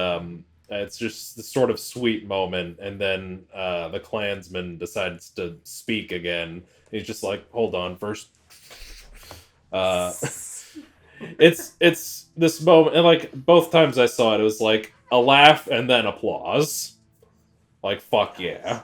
it's just this sort of sweet moment, and then the Klansman decides to speak again. He's just like, hold on first. It's this moment, and like both times I saw it, it was like a laugh and then applause. Like fuck yeah.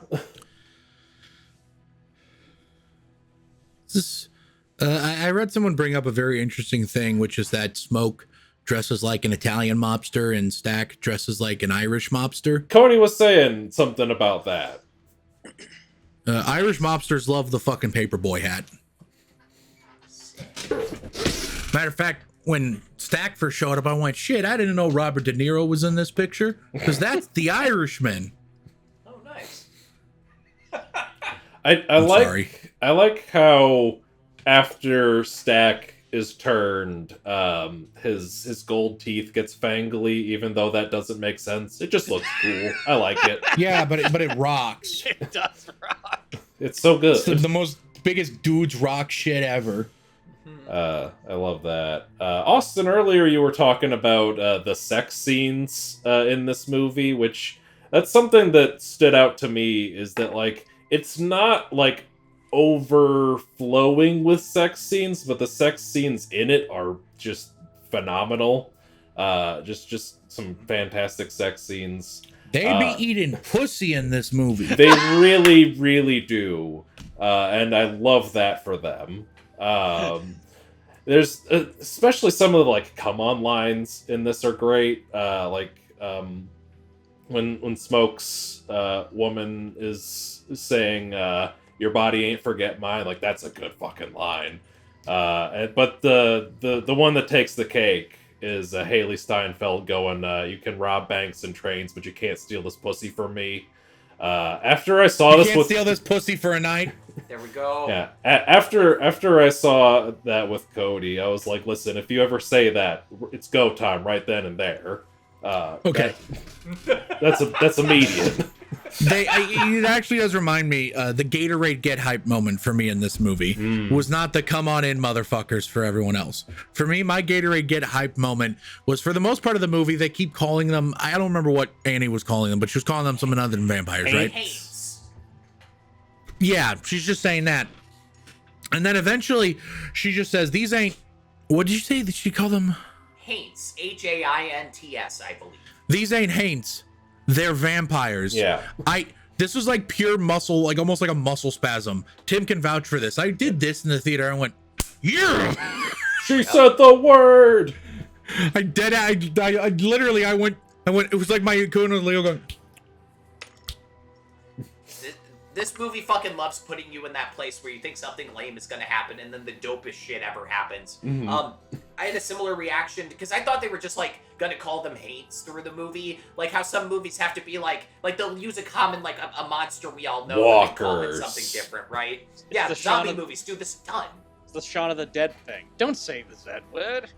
I read someone bring up a very interesting thing, which is that Smoke dresses like an Italian mobster and Stack dresses like an Irish mobster. Coney was saying something about that. Irish mobsters love the fucking paperboy hat. Matter of fact, when Stack first showed up, I went, shit, I didn't know Robert De Niro was in this picture, because that's The Irishman. Oh, nice. I like how after Stack is turned, his gold teeth gets fangly, even though that doesn't make sense. It just looks cool. I like it. Yeah, but it rocks. It does rock. It's so good. It's the most biggest dudes rock shit ever. I love that. Austin, earlier you were talking about the sex scenes in this movie, which that's something that stood out to me, is that like it's not like overflowing with sex scenes, but the sex scenes in it are just phenomenal. Just some fantastic sex scenes. They'd be eating pussy in this movie. They really, really do. And I love that for them. There's especially some of the like come on lines in this are great. When Smoke's woman is saying your body ain't forget mine, like that's a good fucking line. But the one that takes the cake is Haley Steinfeld going, you can rob banks and trains, but you can't steal this pussy from me. After I saw you can't steal this pussy for a night. There we go. Yeah. After I saw that with Cody, I was like, listen, if you ever say that, it's go time right then and there. Okay. That's immediate. It actually does remind me, the Gatorade get hype moment for me in this movie was not the come on in motherfuckers for everyone else. For me, my Gatorade get hype moment was, for the most part of the movie, they keep calling them, I don't remember what Annie was calling them, but she was calling them something other than vampires, right? Hates. Yeah, she's just saying that. And then eventually she just says, these ain't, what did you say that she called them? Haints. H-A-I-N-T-S, I believe. These ain't haints. They're vampires. Yeah. This was like pure muscle, like almost like a muscle spasm. Tim can vouch for this. I did this in the theater and went, yeah. She said the word. I literally went, it was like my Kuna Leo going. This movie fucking loves putting you in that place where you think something lame is gonna happen and then the dopest shit ever happens. I had a similar reaction because I thought they were just like gonna call them haints through the movie, like how some movies have to be like they'll use a common like a monster we all know and call it something different, right? Yeah, zombie movies do this a ton. It's the Shaun of the Dead thing. Don't say the Z word.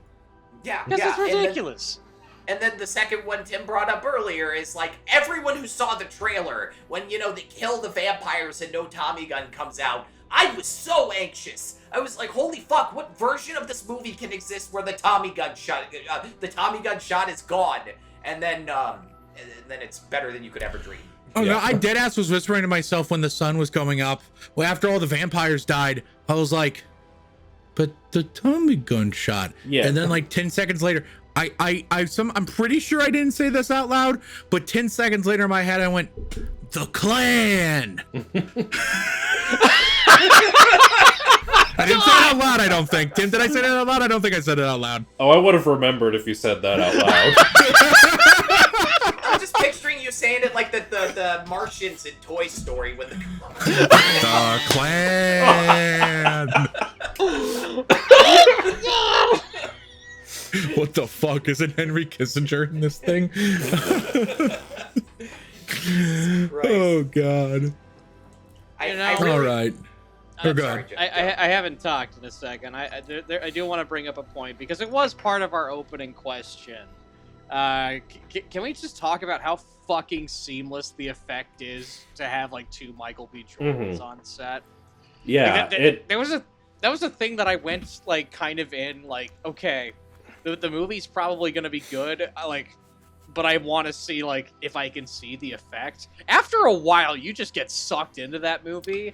Yeah, This is ridiculous. And then the second one Tim brought up earlier is like everyone who saw the trailer when, you know, they kill the vampires and no Tommy gun comes out. I was so anxious. I was like, holy fuck, what version of this movie can exist where the Tommy gun shot is gone, and then it's better than you could ever dream. Oh no, I deadass was whispering to myself when the sun was coming up. Well, after all the vampires died, I was like, but the Tommy gun shot. Yeah. And then like 10 seconds later, I'm pretty sure I didn't say this out loud, but 10 seconds later in my head I went, the Klan. I didn't say it out loud, I don't think. Tim, did I say that out loud? I don't think I said it out loud. Oh, I would have remembered if you said that out loud. I'm just picturing you saying it like the Martians in Toy Story when the Klan. What the fuck? Isn't Henry Kissinger in this thing? Oh god. All right. I haven't talked in a second. I do want to bring up a point because it was part of our opening question. Can we just talk about how fucking seamless the effect is to have like two Michael B. Jordans on set? Yeah, that was a thing that I went like kind of in like, okay, the movie's probably gonna be good, but I want to see like if I can see the effect. After a while, you just get sucked into that movie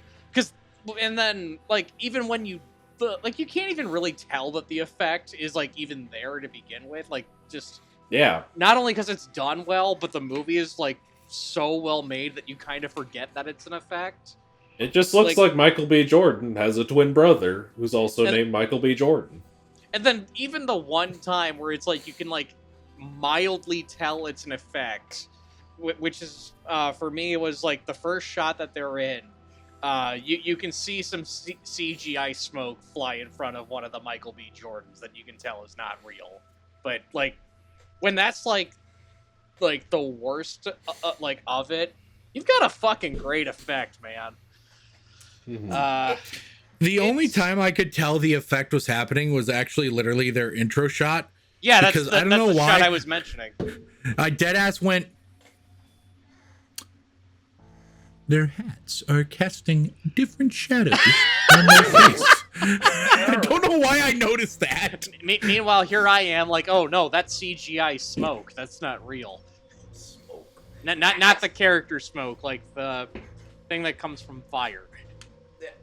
and then like even when you can't even really tell that the effect is like even there to begin with, like just not only because it's done well, but the movie is like so well made that you kind of forget that it's an effect. It just looks like Michael B. Jordan has a twin brother who's also named Michael B. Jordan. And then even the one time where it's like you can like mildly tell it's an effect, which is for me it was like the first shot that they're in. You can see some CGI smoke fly in front of one of the Michael B. Jordans that you can tell is not real. But like, when that's like the worst like of it, you've got a fucking great effect, man. The only time I could tell the effect was happening was actually literally their intro shot. Yeah, because I don't know the why shot I was mentioning. I deadass went. Their hats are casting different shadows on their face. I don't know why I noticed that. Meanwhile, here I am, like, oh no, that's CGI smoke. That's not real. Smoke. Not the character smoke, like the thing that comes from fire.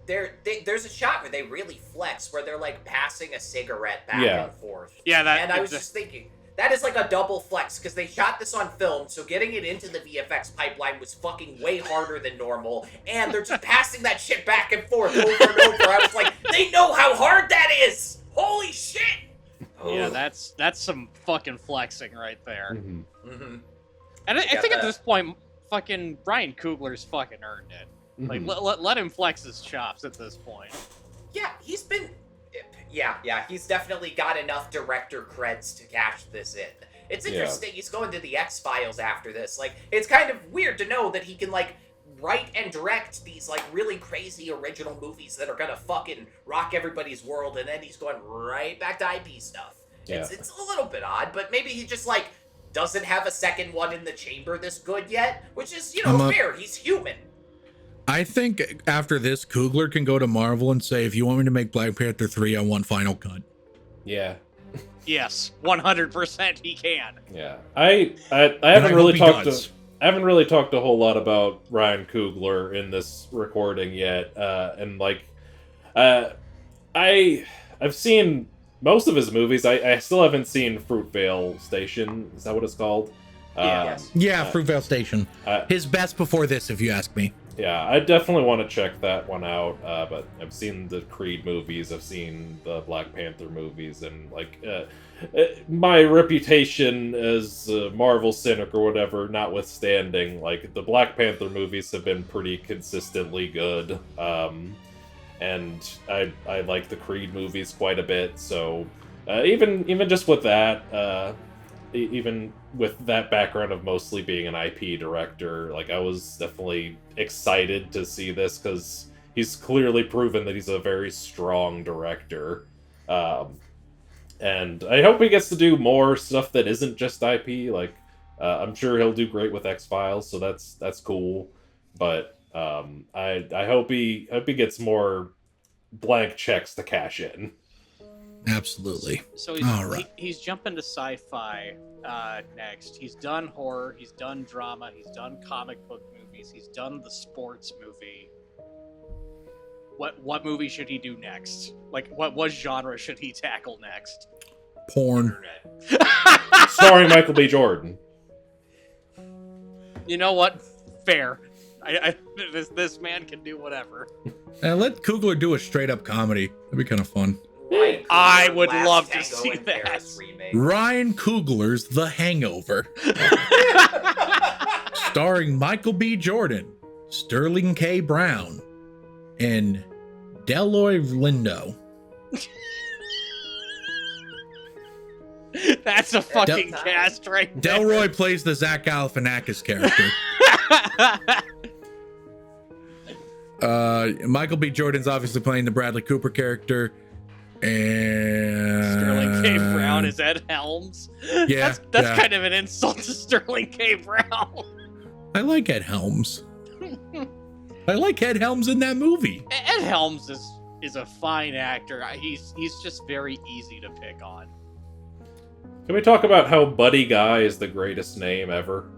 There's a shot where they really flex, where they're like passing a cigarette back and forth. Yeah, and I was just thinking, that is like a double flex, because they shot this on film, so getting it into the VFX pipeline was fucking way harder than normal, and they're just passing that shit back and forth over and over. I was like, they know how hard that is! Holy shit! Yeah, that's some fucking flexing right there. Mm-hmm. And I think at this point, fucking Ryan Coogler's fucking earned it. Like, let him flex his chops at this point. Yeah, he's been... Yeah, he's definitely got enough director creds to cash this in. It's interesting, he's going to the X-Files after this. Like, it's kind of weird to know that he can, like, write and direct these, like, really crazy original movies that are gonna fucking rock everybody's world, and then he's going right back to IP stuff. Yeah. It's a little bit odd, but maybe he just, like, doesn't have a second one in the chamber this good yet, which is, fair. He's human. I think after this, Coogler can go to Marvel and say, if you want me to make Black Panther 3, I want Final Cut. Yeah. Yes, 100% he can. Yeah. I haven't really talked a whole lot about Ryan Coogler in this recording yet. I've seen most of his movies. I still haven't seen Fruitvale Station. Is that what it's called? Fruitvale Station. His best before this, if you ask me. Yeah, I definitely want to check that one out, but I've seen the Creed movies, I've seen the Black Panther movies, and, my reputation as a Marvel cynic or whatever notwithstanding, like, the Black Panther movies have been pretty consistently good, and I like the Creed movies quite a bit, so even just with that, even with that background of mostly being an IP director, like, I was definitely excited to see this, because he's clearly proven that he's a very strong director. And I hope he gets to do more stuff that isn't just IP. Like, I'm sure he'll do great with X-Files, so that's cool. But I hope he gets more blank checks to cash in. Absolutely. So he's jumping to sci-fi next. He's done horror, he's done drama, he's done comic book movies, he's done the sports movie. What movie should he do next? Like, what genre should he tackle next? Porn. Starring Michael B. Jordan. You know what? Fair. This man can do whatever. And let Coogler do a straight-up comedy. That'd be kind of fun. Ryan I Coogler, would Last love to Tango see in that. Paris remake. Ryan Coogler's The Hangover. Starring Michael B. Jordan, Sterling K. Brown, and Delroy Lindo. That's a fucking cast right there. Delroy plays the Zach Galifianakis character. Michael B. Jordan's obviously playing the Bradley Cooper character. And Sterling K. Brown is Ed Helms. Yeah, that's kind of an insult to Sterling K. Brown. I like Ed Helms. I like Ed Helms in that movie. Ed Helms is a fine actor. He's just very easy to pick on. Can we talk about how Buddy Guy is the greatest name ever?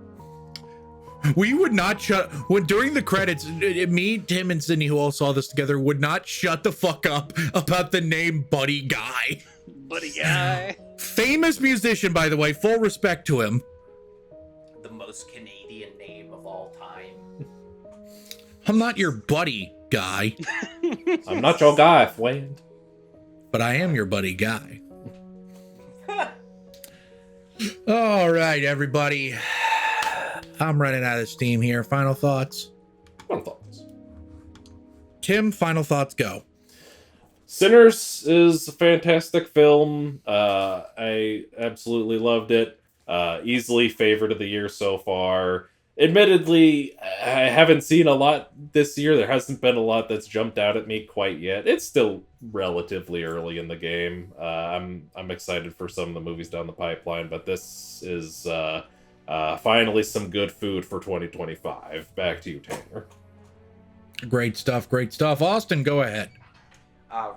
We would not shut when during the credits. Me, Tim, and Sydney, who all saw this together, would not shut the fuck up about the name Buddy Guy. Buddy Guy, famous musician, by the way. Full respect to him. The most Canadian name of all time. I'm not your buddy guy, I'm not your guy, friend. but I am your buddy guy. All right, everybody. I'm running out of steam here. Final thoughts. Final thoughts. Tim, final thoughts, go. Sinners is a fantastic film. I absolutely loved it. Easily favorite of the year so far. Admittedly, I haven't seen a lot this year. There hasn't been a lot that's jumped out at me quite yet. It's still relatively early in the game. I'm excited for some of the movies down the pipeline, but this is finally some good food for 2025. Back to you, Tanner. Great stuff. Great stuff. Austin, go ahead.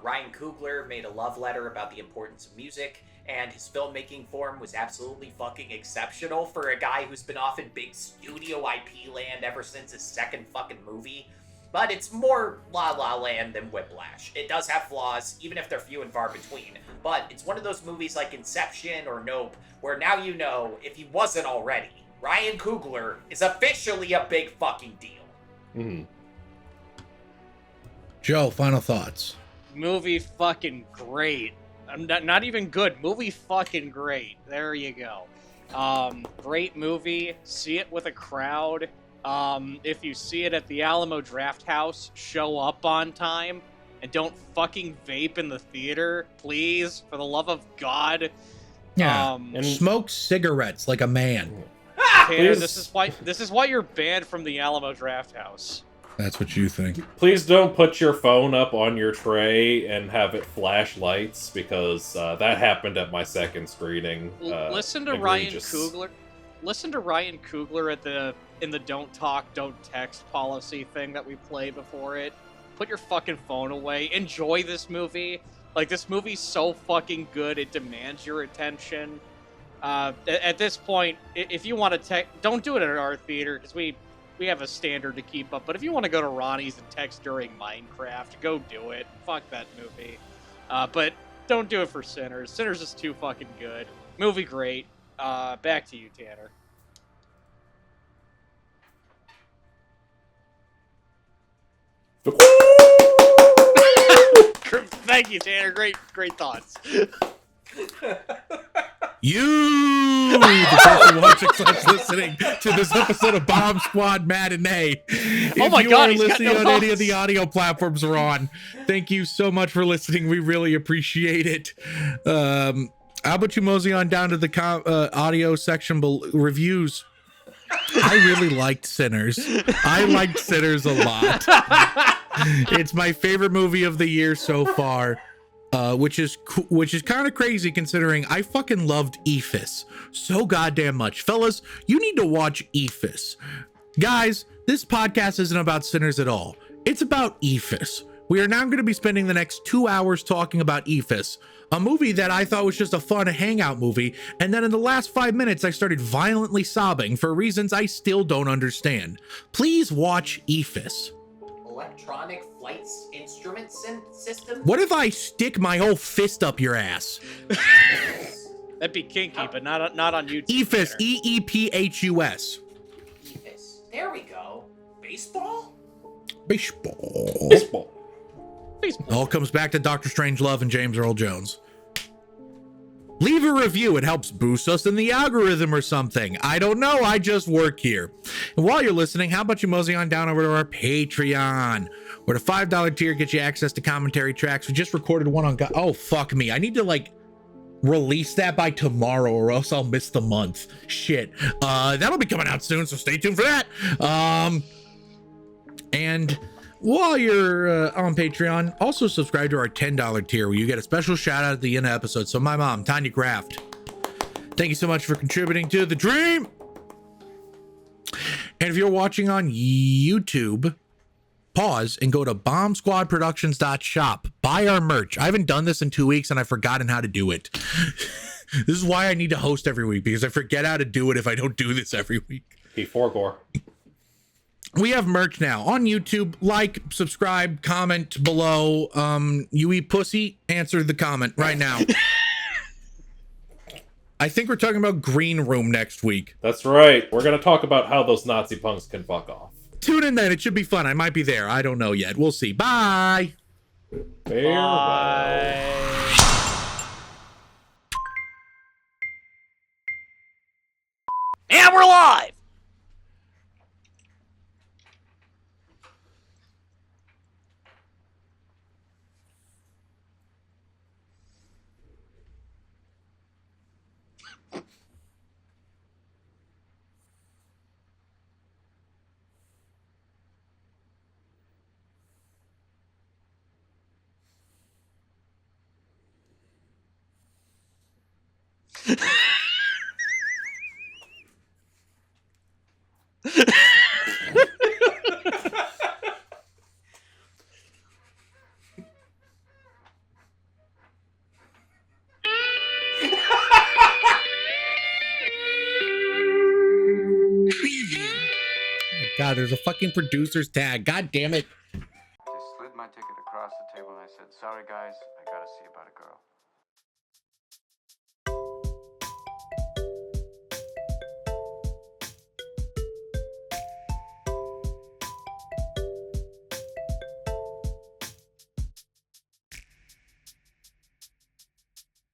Ryan Coogler made a love letter about the importance of music, and his filmmaking form was absolutely fucking exceptional for a guy who's been off in big studio IP land ever since his second fucking movie. But it's more La La Land than Whiplash. It does have flaws, even if they're few and far between. But it's one of those movies like Inception or Nope, where now you know, if he wasn't already, Ryan Coogler is officially a big fucking deal. Mm-hmm. Joe, final thoughts. Movie fucking great. I'm not even good. Movie fucking great. There you go. Great movie. See it with a crowd. If you see it at the Alamo Drafthouse, show up on time and don't fucking vape in the theater, please, for the love of God. Yeah. And Smoke cigarettes like a man. Tanner, Please. this is why you're banned from the Alamo Drafthouse. That's what you think. please don't put your phone up on your tray and have it flash lights, because that happened at my second screening. Listen to egregious. Ryan Coogler. Listen to Ryan Coogler in the don't talk, don't text policy thing that we play before it. Put your fucking phone away. Enjoy this movie. Like, this movie's so fucking good, it demands your attention. At this point, if you want to text, don't do it at our theater, because we have a standard to keep up. But if you want to go to Ronnie's and text during Minecraft, go do it. Fuck that movie. But don't do it for Sinners. Sinners is too fucking good. Movie great. Back to you, Tanner. Thank you, Tanner. Great thoughts. You, the person watching / listening to this episode of Bomb Squad Matinee. Oh my If you God, are he's got listening no on any of thoughts. the audio platforms we're on, thank you so much for listening. We really appreciate it. How about you mosey on down to the audio section reviews? I really liked Sinners. I liked Sinners a lot. It's my favorite movie of the year so far. Which is kind of crazy considering I fucking loved Ephus so goddamn much. Fellas, you need to watch Ephus. Guys, this podcast isn't about Sinners at all. It's about Ephus. We are now going to be spending the next 2 hours talking about Ephus, a movie that I thought was just a fun hangout movie, and then in the last 5 minutes I started violently sobbing for reasons I still don't understand. Please watch Ephus. Electronic flight instrument system? What if I stick my whole fist up your ass? That'd be kinky, but not on YouTube. Ephus, Tanner. Eephus. Ephus. There we go. Baseball? Baseball. Baseball. Baseball. All comes back to Dr. Strangelove and James Earl Jones. Leave a review. It helps boost us in the algorithm or something. I don't know. I just work here. And while you're listening, how about you mosey on down over to our Patreon, where the $5 tier gets you access to commentary tracks. We just recorded one on oh, fuck me. I need to release that by tomorrow or else I'll miss the month. Shit. That'll be coming out soon, so stay tuned for that. And while you're on Patreon, also subscribe to our $10 tier where you get a special shout out at the end of the episode. So my mom, Tanya Kraft, thank you so much for contributing to the dream. And if you're watching on YouTube, pause and go to bombsquadproductions.shop. Buy our merch. I haven't done this in 2 weeks and I've forgotten how to do it. This is why I need to host every week, because I forget how to do it if I don't do this every week. Before Gore. We have merch now on YouTube. Like, subscribe, comment below. You eat pussy? Answer the comment right now. I think we're talking about Green Room next week. That's right. We're going to talk about how those Nazi punks can fuck off. Tune in then. It should be fun. I might be there. I don't know yet. We'll see. Bye. Farewell. And we're live! God, there's a fucking producer's tag. God damn it. I slid my ticket across the table and I said, sorry guys, I gotta see about a girl.